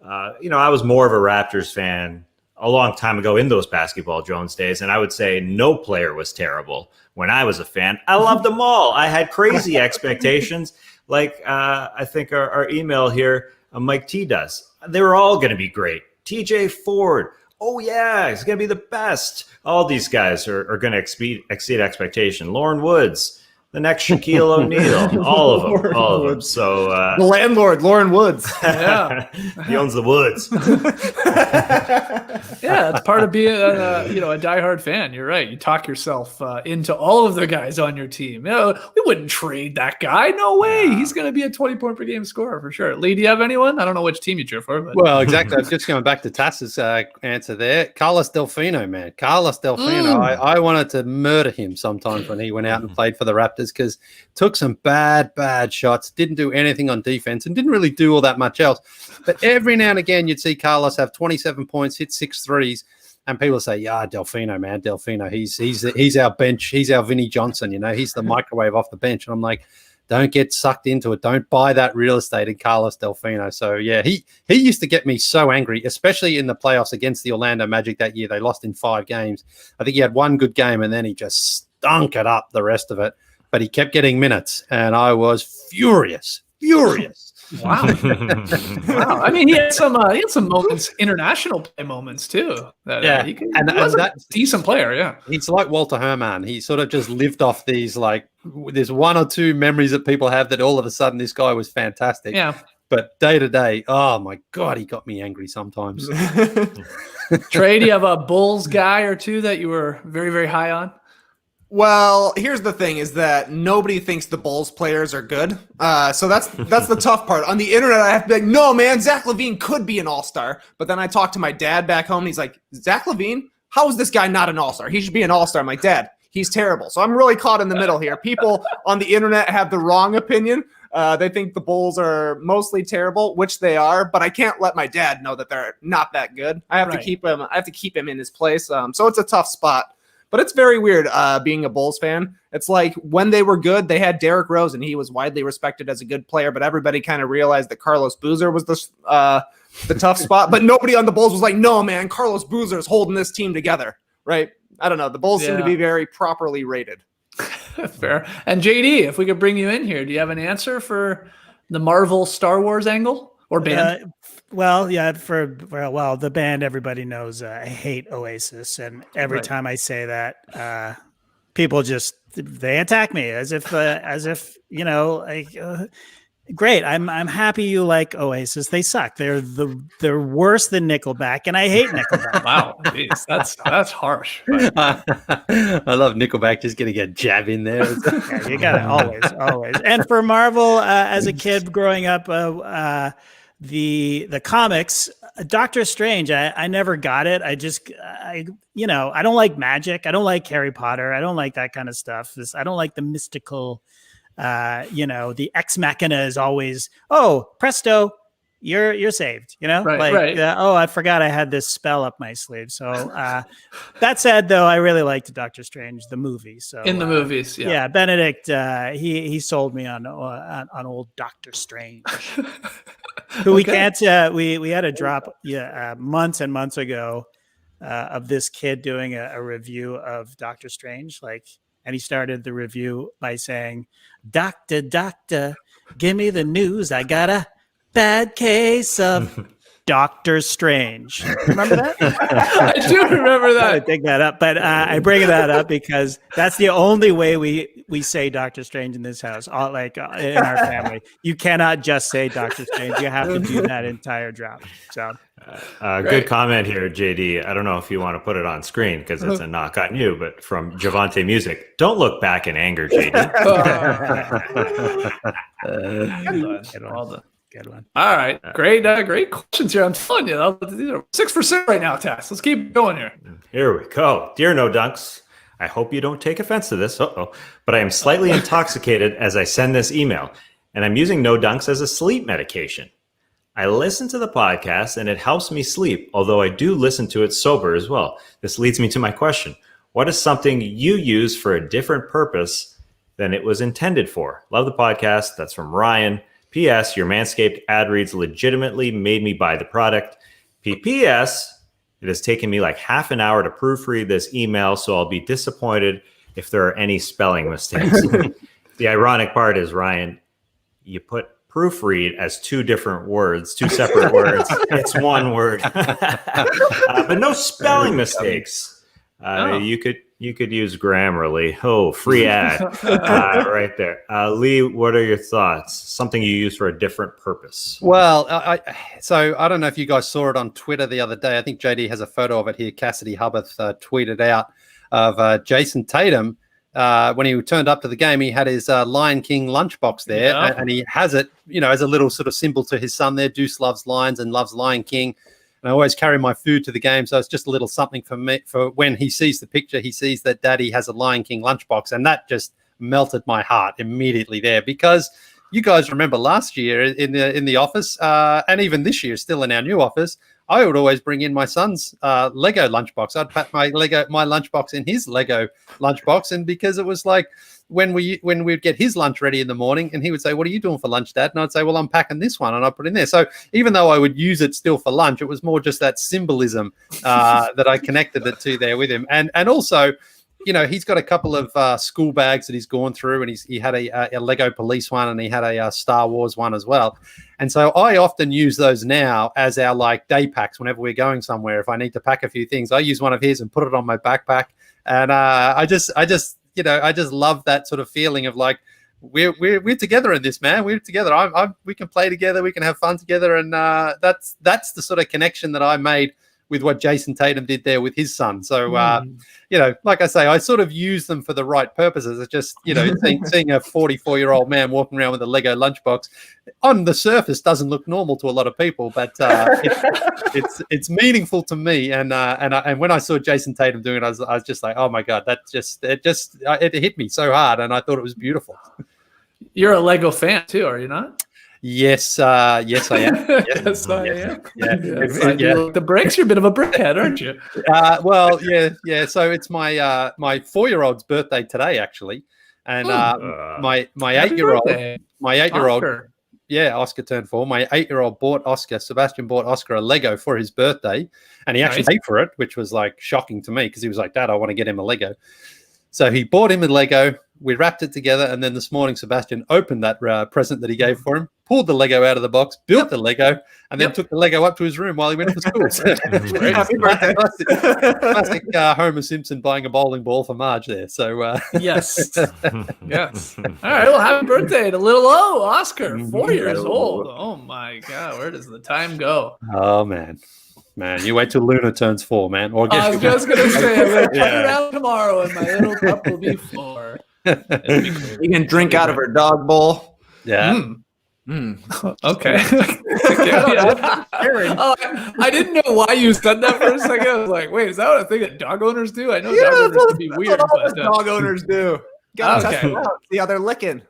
I was more of a Raptors fan a long time ago in those Basketball Jones days, and I would say no player was terrible when I was a fan. I loved them all. I had crazy expectations, like I think our email here, Mike T does. They were all going to be great. TJ Ford. Oh, yeah, he's going to be the best. All these guys are going to exceed expectation. Lauren Woods, the next Shaquille O'Neal, all of them. So the landlord, Lauren Woods. Yeah. He owns the Woods. Yeah, it's part of being a diehard fan. You're right. You talk yourself into all of the guys on your team. We wouldn't trade that guy. No way. He's going to be a 20-point per game scorer for sure. Lee, do you have anyone? I don't know which team you cheer for. But. Well, exactly. I was just going back to Tass's answer there. Carlos Delfino, man. Carlos Delfino. I wanted to murder him sometimes when he went out and played for the Raptors, because took some bad shots, didn't do anything on defense, and didn't really do all that much else. But every now and again, you'd see Carlos have 27 points, hit 6 threes, and people say, "Yeah, Delfino, man, Delfino. He's our bench. He's our Vinnie Johnson. He's the microwave off the bench." And I'm like, don't get sucked into it. Don't buy that real estate in Carlos Delfino. So yeah, he used to get me so angry, especially in the playoffs against the Orlando Magic that year. They lost in 5 games. I think he had one good game, and then he just stunk it up the rest of it. But he kept getting minutes, and I was furious. Wow. Wow. I mean, he had some moments, international play moments too. He was a decent player. Yeah. He's like Walter Herman. He sort of just lived off these, like, there's 1 or 2 memories that people have that all of a sudden this guy was fantastic. Yeah. But day to day, oh my God, he got me angry sometimes. Trey, do you have a Bulls guy or two that you were very, very high on? Well, here's the thing, is that nobody thinks the Bulls players are good. So that's the tough part. On the internet, I have to be like, no, man, Zach LaVine could be an all-star. But then I talked to my dad back home, and he's like, Zach LaVine? How is this guy not an all-star? He should be an all-star. I'm like, Dad, he's terrible. So I'm really caught in the middle here. People on the internet have the wrong opinion. They think the Bulls are mostly terrible, which they are, but I can't let my dad know that they're not that good. I have to keep him. I have to keep him in his place. So it's a tough spot. But it's very weird being a Bulls fan. It's like when they were good, they had Derrick Rose, and he was widely respected as a good player. But everybody kind of realized that Carlos Boozer was the tough spot. But nobody on the Bulls was like, no, man, Carlos Boozer is holding this team together, right? I don't know. The Bulls seem to be very properly rated. Fair. And JD, if we could bring you in here, do you have an answer for the Marvel Star Wars angle or band? Well, yeah, well, the band everybody knows. I hate Oasis, and every time I say that, people they attack me as if great. I'm happy you like Oasis. They suck. They're worse than Nickelback, and I hate Nickelback. Wow, geez, that's harsh. I love Nickelback just getting a jab in there. Yeah, you got it always. And for Marvel, as a kid growing up, the comics, Doctor Strange, I never got it. I don't like magic. I don't like Harry Potter. I don't like that kind of stuff. I don't like the mystical. The ex machina is always, oh, presto, you're saved, right. Oh, I forgot I had this spell up my sleeve. So that said, though, I really liked Doctor Strange, the movie. So in the movies, yeah, Benedict, he sold me on old Doctor Strange, who we can't. We had a drop months and months ago of this kid doing a review of Doctor Strange, and he started the review by saying, Doctor, give me the news. I got a bad case of Doctor Strange. Remember that? I do remember that. I dig that up, but I bring that up because that's the only way we say Doctor Strange in this house, in our family. You cannot just say Doctor Strange. You have to do that entire drop. So. Good comment here, JD. I don't know if you want to put it on screen because it's a knock on you, but from Javante Music, don't look back in anger, JD. Good one. All right. Great questions here. I'm telling you, these are 6 for 6 right now, Tess. Let's keep going here. Here we go. Dear No Dunks, I hope you don't take offense to this. But I am slightly intoxicated as I send this email, and I'm using No Dunks as a sleep medication. I listen to the podcast and it helps me sleep, although I do listen to it sober as well. This leads me to my question. What is something you use for a different purpose than it was intended for? Love the podcast. That's from Ryan. P.S. Your Manscaped ad reads legitimately made me buy the product. P.P.S. It has taken me like half an hour to proofread this email, so I'll be disappointed if there are any spelling mistakes. The ironic part is, Ryan, you put proofread as two separate words. It's one word, but no spelling mistakes. You could use Grammarly. Oh, free ad right there. Lee, what are your thoughts? Something you use for a different purpose? Well, so I don't know if you guys saw it on Twitter the other day. I think JD has a photo of it here. Cassidy Hubbath tweeted out of Jason Tatum. When he turned up to the game, he had his Lion King lunchbox there, and he has it, as a little sort of symbol to his son there. Deuce loves lions and loves Lion King. And I always carry my food to the game, so it's just a little something for me. For when he sees the picture, he sees that Daddy has a Lion King lunchbox, and that just melted my heart immediately there, because you guys remember last year in the office, and even this year still in our new office, I would always bring in my son's Lego lunchbox. I'd pack my lunchbox in his Lego lunchbox, and because it was like when we'd get his lunch ready in the morning, and he would say, "What are you doing for lunch, Dad?" And I'd say, "Well, I'm packing this one," and I put it in there. So even though I would use it still for lunch, it was more just that symbolism that I connected it to there with him, and also. He's got a couple of school bags that he's gone through, and he had a Lego police one, and he had a Star Wars one as well. And so I often use those now as our day packs whenever we're going somewhere. If I need to pack a few things, I use one of his and put it on my backpack. And I just love that sort of feeling of we're together in this, man. We're together. We can play together. We can have fun together. And that's the sort of connection that I made with what Jason Tatum did there with his son. So, like I say, I sort of use them for the right purposes. It's just, seeing a 44-year-old man walking around with a Lego lunchbox on the surface doesn't look normal to a lot of people, but it's meaningful to me. And when I saw Jason Tatum doing it, I was just like, oh my God, it hit me so hard, and I thought it was beautiful. You're a Lego fan too, are you not? Yes, yes, I am. Yes, I am. Yeah. The bricks, you're a bit of a brickhead, aren't you? Well, yeah. So it's my 4-year-old's birthday today, actually, and my 8-year-old, Oscar turned 4. My 8-year-old Sebastian bought Oscar a Lego for his birthday, and he actually paid for it, which was like shocking to me because he was like, "Dad, I want to get him a Lego." So he bought him a Lego. We wrapped it together, and then this morning, Sebastian opened that present that he gave for him, pulled the Lego out of the box, built the Lego, and then took the Lego up to his room while he went to school. Happy birthday. Classic Homer Simpson buying a bowling ball for Marge there. So yes. Yes. All right. Well, happy birthday to little Oscar, 4 years old. Oh my God, where does the time go? Oh man, you wait till Luna turns 4, man. Or I was just gonna say, I'm gonna turn around tomorrow, and my little pup will be 4. You can drink out of her dog bowl. Yeah. Okay. I didn't know why you said that for a second. I was like, wait, is that what I think that dog owners do? I know dog owners can be weird, but dog owners do. Gotta test Okay. it out. See how they're licking.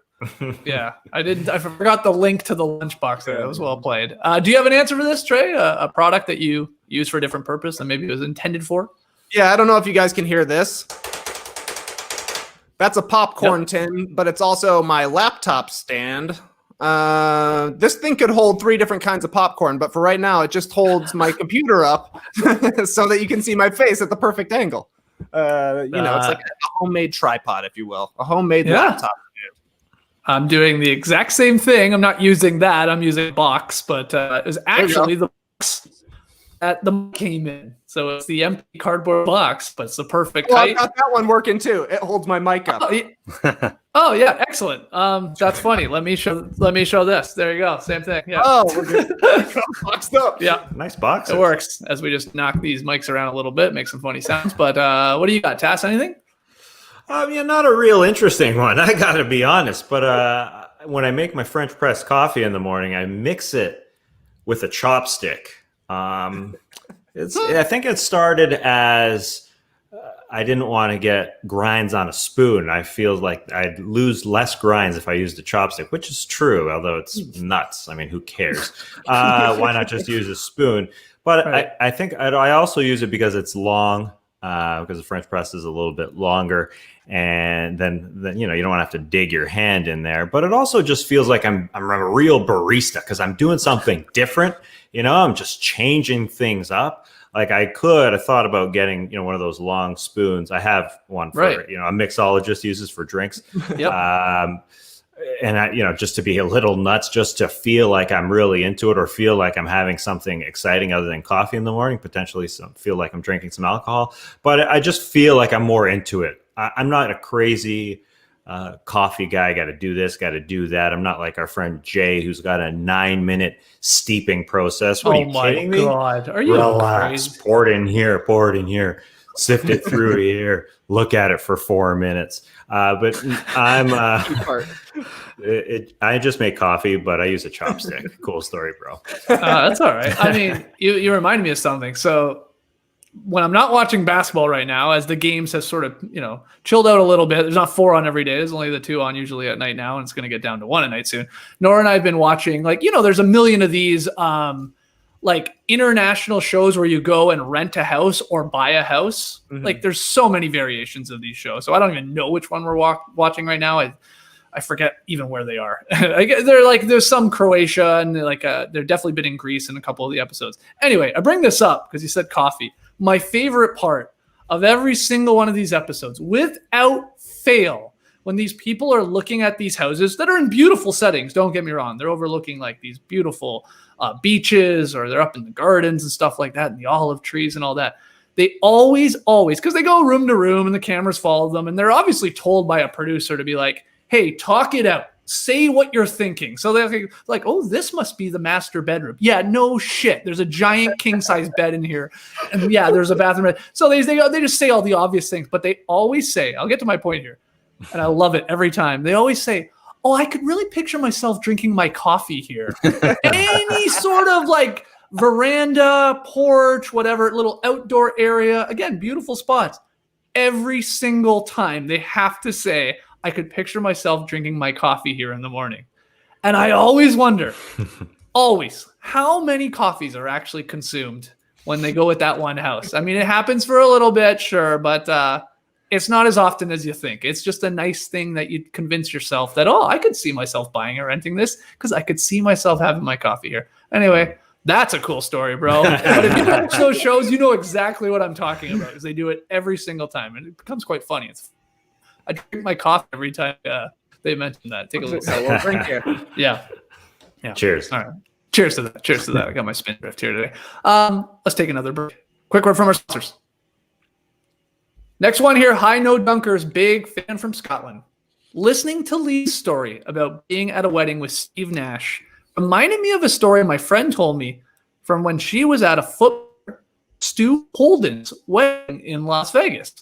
Yeah, I forgot the link to the lunchbox there. That was well played. Do you have an answer for this, Trey? A product that you use for a different purpose than maybe it was intended for? Yeah, I don't know if you guys can hear this. That's a popcorn tin, but it's also my laptop stand. This thing could hold 3 different kinds of popcorn, but for right now, it just holds my computer up so that you can see my face at the perfect angle. It's like a homemade tripod, if you will, a homemade laptop. I'm doing the exact same thing. I'm not using that. I'm using a box, but it was actually the box that the mic came in. So it's the empty cardboard box, but it's the perfect height. I've got that one working too. It holds my mic up. Oh yeah, excellent. That's funny. Let me show this. There you go. Same thing. Yeah. Oh, we're good. Boxed up. Yeah. Nice box. It works as we just knock these mics around a little bit, make some funny sounds. But what do you got, Tass? Anything? Not a real interesting one. I got to be honest. But when I make my French press coffee in the morning, I mix it with a chopstick. I think it started as I didn't want to get grinds on a spoon. I feel like I'd lose less grinds if I used a chopstick, which is true, although it's nuts. I mean, who cares? Why not just use a spoon? But right. I think I also use it because it's long, because the French press is a little bit longer. And then you don't have to dig your hand in there. But it also just feels like I'm a real barista because I'm doing something different. I'm just changing things up. Like I thought about getting, one of those long spoons. I have one for, a mixologist uses for drinks. Yep. And just to be a little nuts, just to feel like I'm really into it or feel like I'm having something exciting other than coffee in the morning, potentially feel like I'm drinking some alcohol. But I just feel like I'm more into it. I'm not a crazy coffee guy. Got to do this, got to do that. I'm not like our friend Jay, who's got a 9-minute steeping process. What, are you kidding me? God. Are you Relax, crazy? pour it in here, sift it through here, look at it for 4 minutes. But I'm I just make coffee, but I use a chopstick. Cool story, bro. That's all right. I mean, you reminded me of something. So when I'm not watching basketball right now, as the games have sort of, chilled out a little bit, there's not 4 on every day. There's only the 2 on usually at night now, and it's going to get down to 1 at night soon. Nora and I have been watching, there's a million of these, international shows where you go and rent a house or buy a house. Mm-hmm. There's so many variations of these shows. So I don't even know which one we're watching right now. I forget even where they are. There's some Croatia and they're definitely been in Greece in a couple of the episodes. Anyway, I bring this up because you said coffee. My favorite part of every single one of these episodes, without fail, when these people are looking at these houses that are in beautiful settings, don't get me wrong, they're overlooking these beautiful beaches, or they're up in the gardens and stuff like that, and the olive trees and all that. They always, because they go room to room and the cameras follow them, and they're obviously told by a producer to be like, hey, talk it out. say what you're thinking. So they're like, oh, this must be the master bedroom. Yeah, no shit. There's a giant king size bed in here. And yeah, there's a bathroom. So they just say all the obvious things, but they always say, I'll get to my point here. And I love it every time. They always say, oh, I could really picture myself drinking my coffee here. Any sort of like veranda, porch, whatever, little outdoor area. Again, beautiful spots. Every single time they have to say, I could picture myself drinking my coffee here in the morning. And I always wonder, how many coffees are actually consumed when they go with that one house? I mean, it happens for a little bit, sure, but it's not as often as you think. It's just a nice thing that you convince yourself that, I could see myself buying or renting this because I could see myself having my coffee here. Anyway, that's a cool story, bro. But if you watch those shows, you know exactly what I'm talking about because they do it every single time. And it becomes quite funny. I drink my coffee every time they mention that. Take a little sip. We'll drink here. Yeah. Cheers. All right. Cheers to that. Cheers to that. I got my spindrift here today. Let's take another break. Quick word from our sponsors. Next one here, High No Dunkers, big fan from Scotland. Listening to Lee's story about being at a wedding with Steve Nash reminded me of a story my friend told me from when she was at a Stu Holden's wedding in Las Vegas.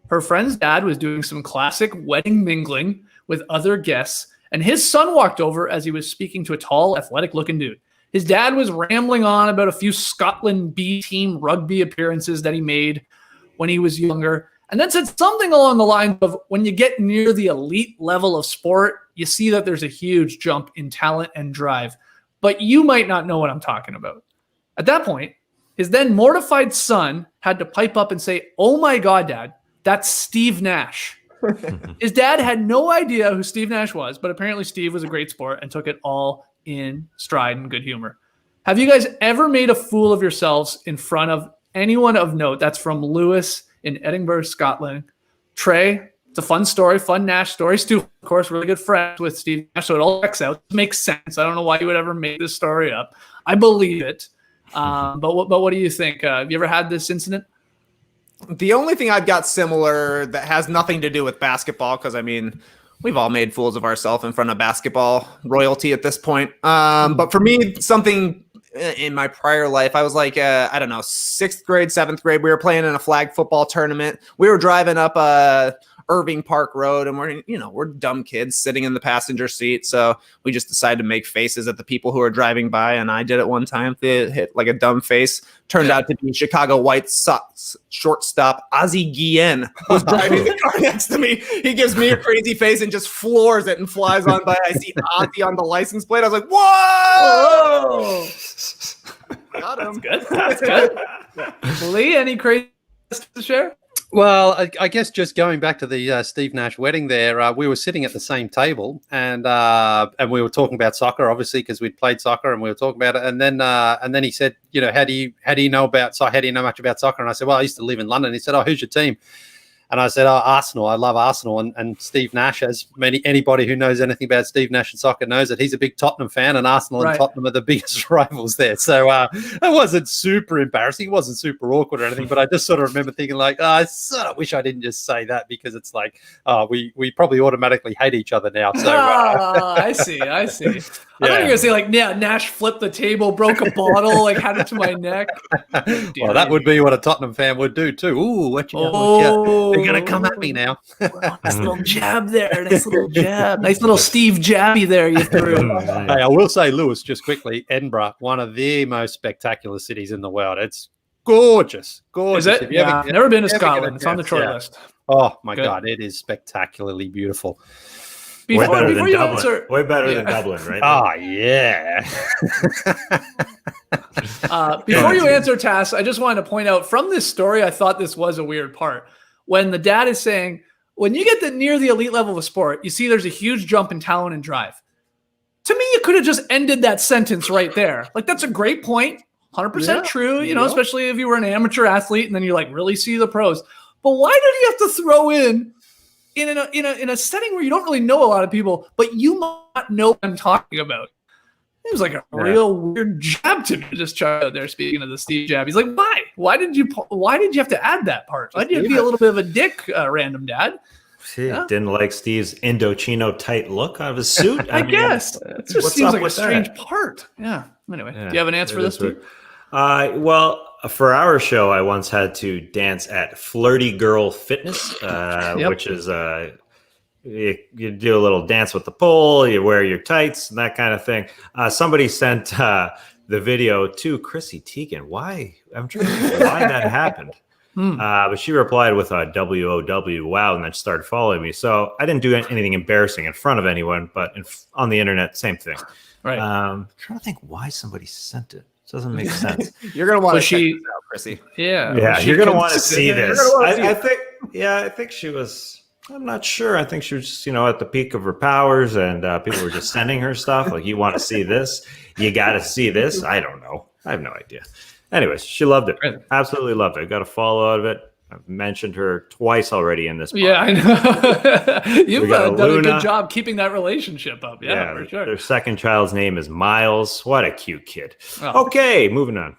Her friend's dad was doing some classic wedding mingling with other guests, and his son walked over as he was speaking to a tall, athletic-looking dude. His dad was rambling on about a few Scotland B team rugby appearances that he made when he was younger, and then said something along the lines of, when you get near the elite level of sport, you see that there's a huge jump in talent and drive, but you might not know what I'm talking about. At that point, his then mortified son had to pipe up and say, oh my God, Dad, that's Steve Nash. His dad had no idea who Steve Nash was, but apparently Steve was a great sport and took it all in stride and good humor. Have you guys ever made a fool of yourselves in front of anyone of note? That's from Lewis in Edinburgh, Scotland. Trey, it's a fun story, fun Nash story. Stu, of course, really good friends with Steve Nash, so it all checks out. It makes sense. I don't know why you would ever make this story up. I believe it. But what do you think? Have you ever had this incident? The only thing I've got similar that has nothing to do with basketball, because I mean, we've all made fools of ourselves in front of basketball royalty at this point. But for me, something in my prior life, I was like, I don't know, 6th grade, 7th grade. We were playing in a flag football tournament. We were driving up Irving Park Road, and we're dumb kids sitting in the passenger seat. So we just decided to make faces at the people who are driving by. And I did it one time. They hit like a dumb face. Turned out to be Chicago White Sox shortstop Ozzie Guillen, who's driving the car next to me. He gives me a crazy face and just floors it and flies on by. I see Ozzie on the license plate. I was like, whoa! Got him. That's good. Lee, any crazy to share? Well, I guess just going back to the Steve Nash wedding there, we were sitting at the same table and we were talking about soccer, obviously, because we'd played soccer and we were talking about it. And then he said, how do you know about soccer? How do you know much about soccer? And I said, well, I used to live in London. He said, oh, who's your team? And I said, oh, Arsenal. I love Arsenal. And Steve Nash, anybody who knows anything about Steve Nash and soccer knows that he's a big Tottenham fan, and Arsenal and Tottenham are the biggest rivals there. So it wasn't super embarrassing. It wasn't super awkward or anything, but I just sort of remember thinking like, I sort of wish I didn't just say that, because it's like, we probably automatically hate each other now. So I see. I thought you were going to say like, yeah, Nash flipped the table, broke a bottle, like had it to my neck. Well, that would be what a Tottenham fan would do too. Ooh, what you know? They're going to come at me now. Nice little jab there. Nice little jab. Nice little Steve Jabby there you threw. Hey, I will say, Lewis, just quickly, Edinburgh, one of the most spectacular cities in the world. It's gorgeous. Gorgeous. Is it? Yeah. Never been to Scotland. It's on the tour list. Oh, my God. It is spectacularly beautiful. Way better than Dublin. Way better than Dublin, right? Oh, yeah. Before you answer, Tass, I just wanted to point out from this story, I thought this was a weird part. When the dad is saying, when you get near the elite level of sport, you see there's a huge jump in talent and drive. To me, you could have just ended that sentence right there. Like, that's a great point. 100% true, especially if you were an amateur athlete and then you like really see the pros. But why did you have to throw in a setting where you don't really know a lot of people, but you might not know what I'm talking about? It was like a real weird jab to me, just Chuck out there speaking of the Steve jab. He's like, why? Why did you have to add that part? Why did you have to be a little bit of a dick, random dad? Yeah. Didn't like Steve's Indochino tight look out of his suit. I mean, guess it just what's seems up like a with strange that? part. Yeah. Anyway, Yeah, do you have an answer for it this, is weird. Steve? Well, for our show, I once had to dance at Flirty Girl Fitness, Yep. which is you do a little dance with the pole, you wear your tights, and that kind of thing. Somebody sent the video to Chrissy Teigen. Why? I'm trying to think why that happened. But she replied with a WOW, wow, and then started following me. So I didn't do anything embarrassing in front of anyone, but on the internet, same thing. Right. I'm trying to think why somebody sent it. It doesn't make sense. You're gonna want to Was check she- this out, Chrissy. Yeah. Yeah, was she you're gonna want to see considered- this. wanna see I think. Yeah, I think she was. I'm not sure. I think she was just, at the peak of her powers, and people were just sending her stuff. Like, you want to see this? You got to see this. I don't know. I have no idea. Anyways, she loved it. Right. Absolutely loved it. Got a follow out of it. I've mentioned her twice already in this. Yeah, I know. You've got done a Luna. good job keeping that relationship up. Yeah, for sure. Their second child's name is Miles. What a cute kid. Oh. Okay, moving on.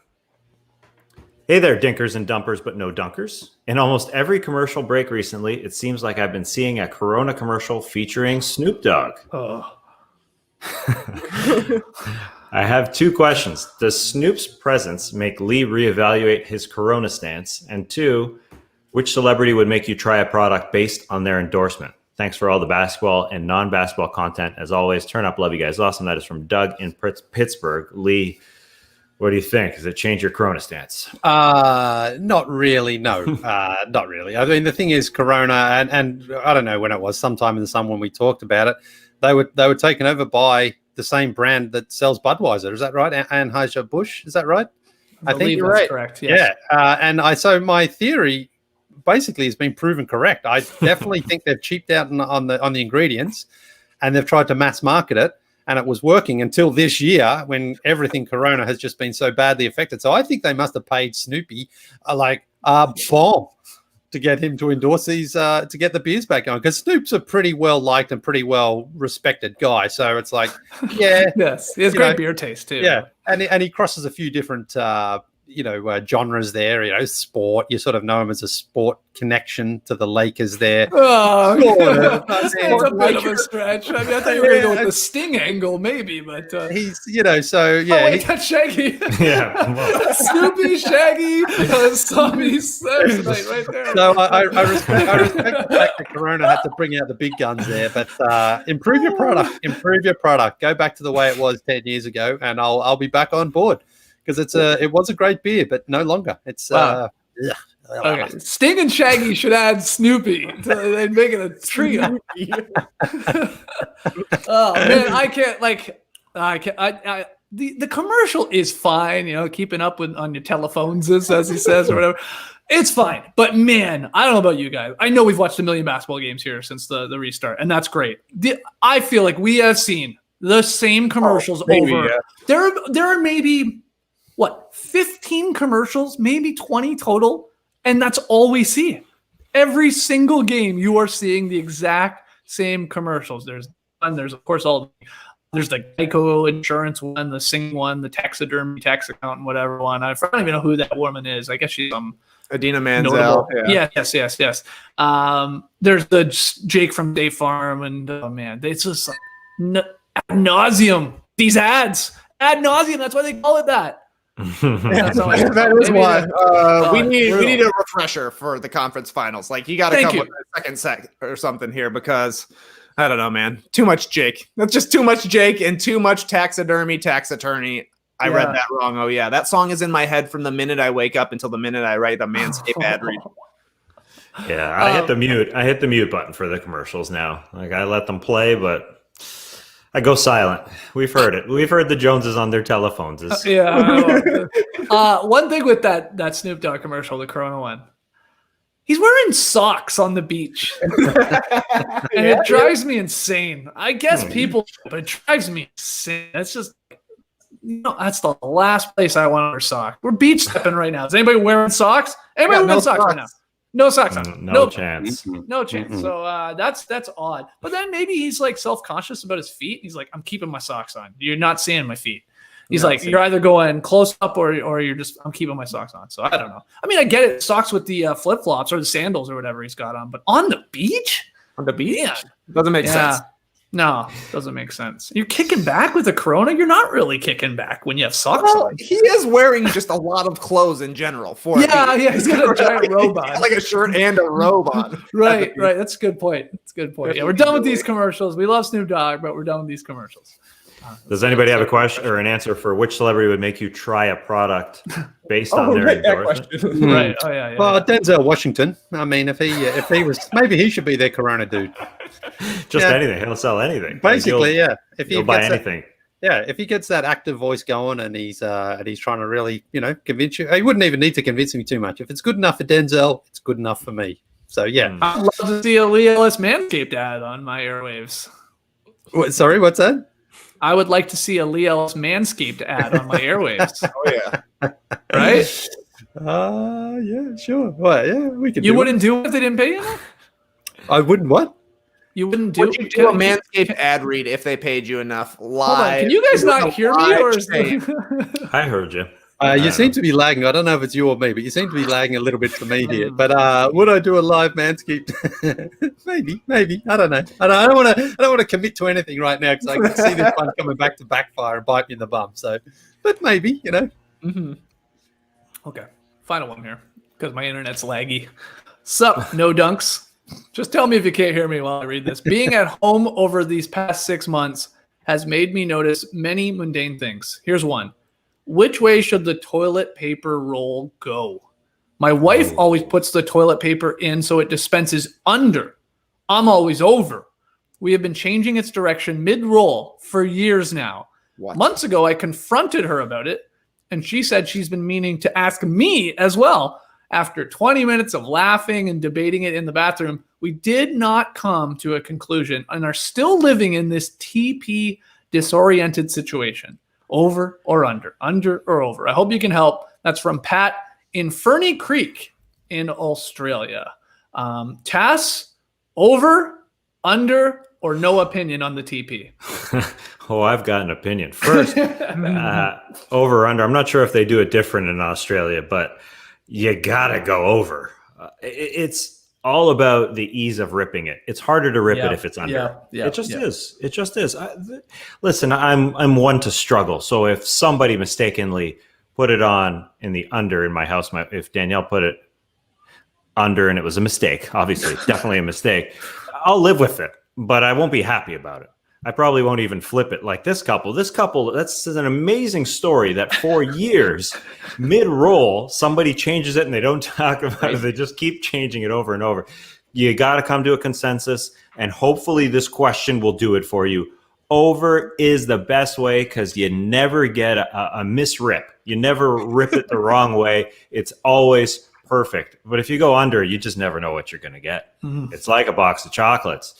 Hey there, dinkers and dumpers, but no dunkers. In almost every commercial break recently, it seems like I've been seeing a Corona commercial featuring Snoop Dogg. Oh. I have two questions. Does Snoop's presence make Lee reevaluate his Corona stance? And two, which celebrity would make you try a product based on their endorsement? Thanks for all the basketball and non-basketball content. As always, turn up. Love you guys. Awesome. That is from Doug in Pittsburgh. Lee, what do you think? Does it change your Corona stance? Not really. No, not really. I mean, the thing is, Corona, and I don't know when it was, sometime in the summer when we talked about it, they were taken over by the same brand that sells Budweiser. Is that right? Anheuser-Busch. Is that right? I think believe you're that's right. correct. Yes. Yeah. So my theory basically has been proven correct. I definitely think they've cheaped out on the ingredients, and they've tried to mass market it. And it was working until this year when everything Corona has just been so badly affected. So I think they must have paid Snoopy a bomb to get him to endorse these, to get the beers back on. Because Snoop's a pretty well liked and pretty well respected guy. So it's like, yeah. Yes. He has You great know, beer taste, too. Yeah. And he crosses a few different, genres there. Sport. You sort of know him as a sport connection to the Lakers there. Oh, Sort that's of. a bit of a stretch. I mean, I thought you were going to go with the Sting angle, maybe, but He's, so yeah. oh, wait, that's Shaggy. Yeah. Well, Snoopy, Shaggy, Sammy Samsonite right there. So I respect the fact that Corona had to bring out the big guns there, but improve your product. Improve your product. Go back to the way it was 10 years ago, and I'll be back on board because it was a great beer, but no longer. It's Wow. Okay, Sting and Shaggy should add Snoopy. They'd make it a trio. Oh man, I can't the commercial is fine, keeping up with on your telephoneses, as he says, or whatever. It's fine. But man, I don't know about you guys. I know we've watched a million basketball games here since the restart, and that's great. I feel like we have seen the same commercials over. Yeah. There are maybe 15 commercials, maybe 20 total, and that's all we see. Every single game, you are seeing the exact same commercials. There's of course there's the Geico insurance one, the Sing one, the taxidermy tax account, and whatever one. I don't even know who that woman is. I guess she's Adina Menzel. notable. Yeah. Yes. There's the Jake from State Farm, and oh man, it's just like ad nauseum. These ads, ad nauseum. That's why they call it that. That is why we need a refresher for the conference finals. Like, you got to come with a second set or something here, because I don't know, man. Too much Jake. That's just too much Jake and too much taxidermy, tax attorney. I read that wrong. Oh yeah, that song is in my head from the minute I wake up until the minute I write a Manscaped ad read. Yeah, I hit the mute button for the commercials now. Like, I let them play, but I go silent. We've heard it. We've heard the Joneses on their telephones. One thing with that Snoop Dogg commercial, the Corona one, he's wearing socks on the beach, and it drives me insane. I guess people, but it drives me insane. That's just, that's the last place I want to wear socks. We're beach stepping right now. Is anybody wearing socks? Anybody wearing socks right now? No socks on. No chance. No chance. Mm-mm. So that's odd. But then maybe he's like self-conscious about his feet. He's like, I'm keeping my socks on. You're not seeing my feet. He's like, you're either going close up or you're just, I'm keeping my socks on. So I don't know. I mean, I get it. Socks with the flip-flops or the sandals or whatever he's got on. But on the beach? On the beach? Man. Doesn't make Yeah. sense. No, doesn't make sense. You're kicking back with a Corona? You're not really kicking back when you have socks Well, on. he is wearing just a lot of clothes in general for Yeah, me. yeah, he's got a giant robe on. Like a shirt and a robe on. Right. That's a good point. That's a good point. Yeah, we're done with these commercials. We love Snoop Dogg, but we're done with these commercials. Does anybody have a question or an answer for which celebrity would make you try a product based on their endorsement? Right. Oh yeah. Well, Denzel Washington. I mean, if he was, maybe he should be their Corona dude. Just Yeah. anything. He'll sell anything. Basically, yeah. If He'll buy anything. If he gets that active voice going and he's trying to really, convince you, he wouldn't even need to convince me too much. If it's good enough for Denzel, it's good enough for me. So yeah. I'd love to see a Lee Ellis Manscaped ad on my airwaves. Sorry, what's that? I would like to see a Lee Ellis Manscaped ad on my airwaves. Oh, yeah. Right? Yeah, sure. Well, yeah, we could. You wouldn't do it if they didn't pay you enough? I wouldn't what? You wouldn't do Would you do a Manscaped ad read if they paid you enough live? Hold on. Can you guys not hear me? Or is I heard you. You seem to be lagging. I don't know if it's you or me, but you seem to be lagging a little bit for me here. But would I do a live Manscaped? maybe. I don't know. I don't want to commit to anything right now because I can see this one coming back to backfire and bite me in the bum. So, but maybe, Mm-hmm. Okay. Final one here because my internet's laggy. Sup, no dunks. Just tell me if you can't hear me while I read this. Being at home over these past 6 months has made me notice many mundane things. Here's one. Which way should the toilet paper roll go? My wife always puts the toilet paper in so it dispenses under. I'm always over. We have been changing its direction mid-roll for years now. What? Months ago, I confronted her about it, and she said she's been meaning to ask me as well. After 20 minutes of laughing and debating it in the bathroom, we did not come to a conclusion and are still living in this TP disoriented situation. Over or under or over. I hope you can help. That's from Pat in Ferny Creek in Australia. Tass, over, under, or no opinion on the TP? Oh, I've got an opinion. First, over or under. I'm not sure if they do it different in Australia, but you gotta go over. It's all about the ease of ripping it. It's harder to rip it if it's under. It just is. It just is. Listen, I'm one to struggle. So if somebody mistakenly put it on in the under in my house, if Danielle put it under and it was a mistake, obviously, definitely a mistake, I'll live with it, but I won't be happy about it. I probably won't even flip it like this couple. This couple, that's an amazing story that for years, mid-roll, somebody changes it and they don't talk about it. They just keep changing it over and over. You got to come to a consensus, and hopefully this question will do it for you. Over is the best way because you never get a misrip. You never rip it the wrong way. It's always perfect. But if you go under, you just never know what you're going to get. Mm-hmm. It's like a box of chocolates.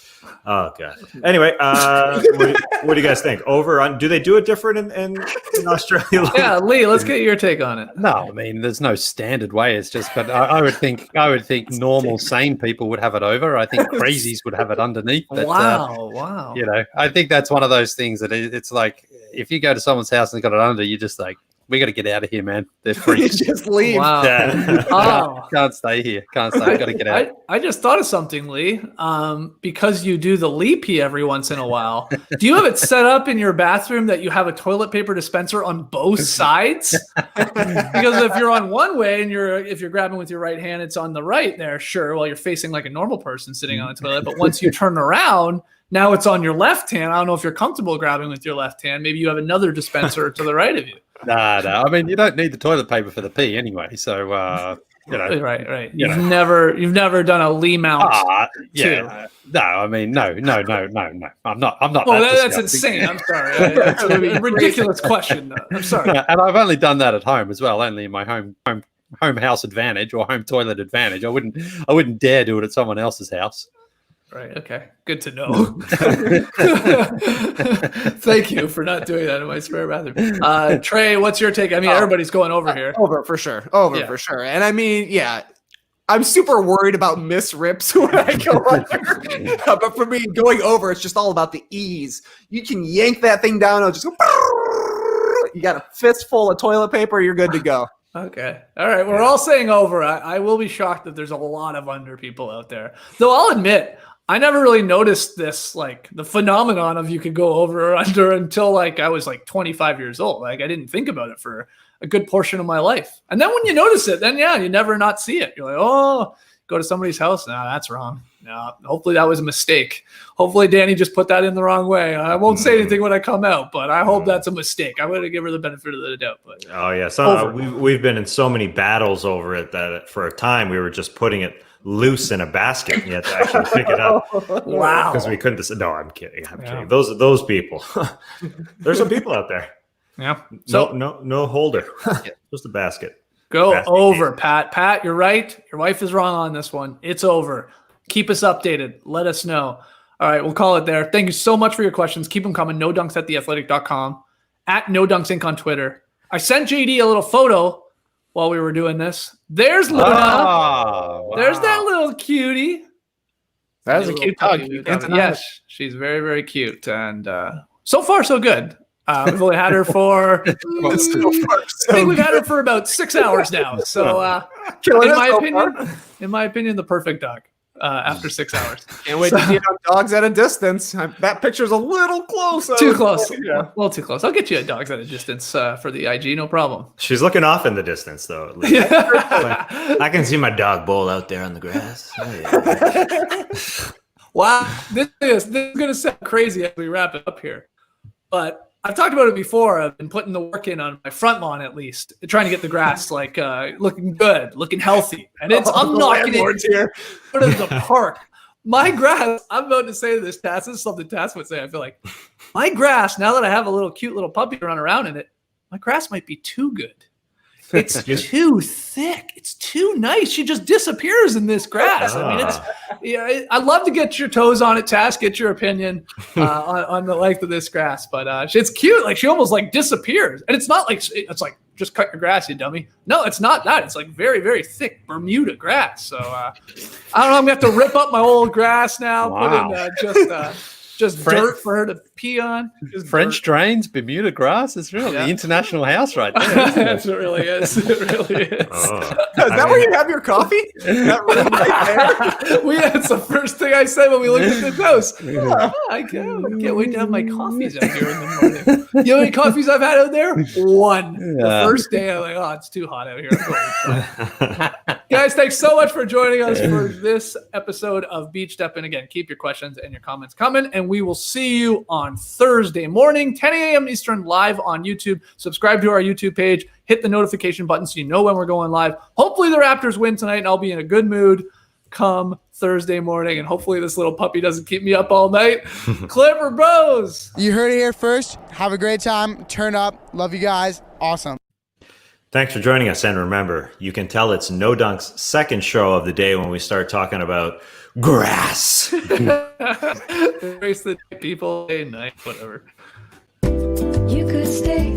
Oh, God. Anyway, what do you guys think? Over, on? Do they do it different in Australia? Yeah, Lee, let's get your take on it. No, I mean, there's no standard way. It's just, but I would think normal, sane people would have it over. I think crazies would have it underneath. But, wow. I think that's one of those things that it's like, if you go to someone's house and they've got it under, you're just like, we got to get out of here, man. They're free. Just leave. Wow. Can't stay here. Got to get out. I just thought of something, Lee. Because you do the Lee pee every once in a while, do you have it set up in your bathroom that you have a toilet paper dispenser on both sides? Because if you're on one way and if you're grabbing with your right hand, it's on the right there, sure, while you're facing like a normal person sitting on a toilet. But once you turn around, now it's on your left hand. I don't know if you're comfortable grabbing with your left hand. Maybe you have another dispenser to the right of you. No. I mean, you don't need the toilet paper for the pee anyway. So, right. You've never done a Lee mount. Yeah. No, I mean, no. I'm not. Oh, that's insane. I'm sorry. It's a ridiculous question. I'm sorry. And I've only done that at home as well. Only in my home house advantage or home toilet advantage. I wouldn't dare do it at someone else's house. Right. Okay. Good to know. Thank you for not doing that in my spare bathroom. Trey, what's your take? I mean, everybody's going over here. Over for sure. For sure. And I mean, yeah, I'm super worried about misrips when I go under. But for me, going over, it's just all about the ease. You can yank that thing down. It'll just go. You got a fistful of toilet paper. You're good to go. Okay. All right. We're all saying over. I will be shocked that there's a lot of under people out there. Though I'll admit, I never really noticed this, like the phenomenon of you could go over or under until like I was like 25 years old. Like I didn't think about it for a good portion of my life. And then when you notice it, then yeah, you never not see it. You're like, oh, go to somebody's house. No, that's wrong. No, hopefully that was a mistake. Hopefully Danny just put that in the wrong way. I won't say anything when I come out, but I hope that's a mistake. I'm going to give her the benefit of the doubt. But oh yeah, so we've been in so many battles over it that for a time we were just putting it loose in a basket. You had to actually pick it up. Wow. Because we couldn't decide. No, I'm kidding. I'm kidding. Those people. There's some people out there. Yeah. So No holder. Just a basket. Go basket over, game. Pat, you're right. Your wife is wrong on this one. It's over. Keep us updated. Let us know. All right, we'll call it there. Thank you so much for your questions. Keep them coming. NoDunks@theathletic.com. @NoDunksInc on Twitter. I sent JD a little photo while we were doing this. There's Luna. Oh, wow. There's that little cutie. That is a cute dog. Yes, she's very, very cute. And so far, so good. We've only had her for, I think we've had her for about 6 hours now. So in my opinion, the perfect dog after 6 hours. Can't wait to see it on Dogs at a Distance. That picture's a little close. Too close. Yeah. A little too close. I'll get you a Dogs at a Distance for the IG, no problem. She's looking off in the distance, though. At least. I can see my dog bowl out there on the grass. Oh, yeah. Wow. This is going to sound crazy as we wrap it up here. But I've talked about it before. I've been putting the work in on my front lawn, at least, trying to get the grass like looking good, looking healthy. And I'm knocking it here out of the park. My grass, I'm about to say this, Tass. This is something Tass would say. I feel like my grass, now that I have a little cute little puppy to run around in it, my grass might be too good. It's too thick. It's too nice. She just disappears in this grass. I mean, I'd love to get your toes on it, Tass, get your opinion on the length of this grass. But it's cute. Like she almost like disappears. And it's not like, it's like, just cut your grass, you dummy. No, it's not that. It's like very, very thick Bermuda grass. So I don't know. I'm going to have to rip up my old grass now. Wow. Put in just dirt for her to pee on. French drains, Bermuda grass. It's really the international house right there. It really is. It really is. Oh. Is that where you have your coffee? That room right there? That's the first thing I said when we looked at the toast. I can't wait to have my coffees out here in the morning. You know how many coffees I've had out there? One. The first day, I'm like, oh, it's too hot out here. Guys, thanks so much for joining us for this episode of Beach Steppin. Again, keep your questions and your comments coming, and we will see you on Thursday morning, 10 a.m. Eastern, live on YouTube. Subscribe to our YouTube page. Hit the notification button so you know when we're going live. Hopefully the Raptors win tonight, and I'll be in a good mood come Thursday morning, and hopefully this little puppy doesn't keep me up all night. Clipper Bros! You heard it here first. Have a great time. Turn up. Love you guys. Awesome. Thanks for joining us. And remember, you can tell it's No Dunk's second show of the day when we start talking about grass. Embrace the people, day, night, whatever. You could stay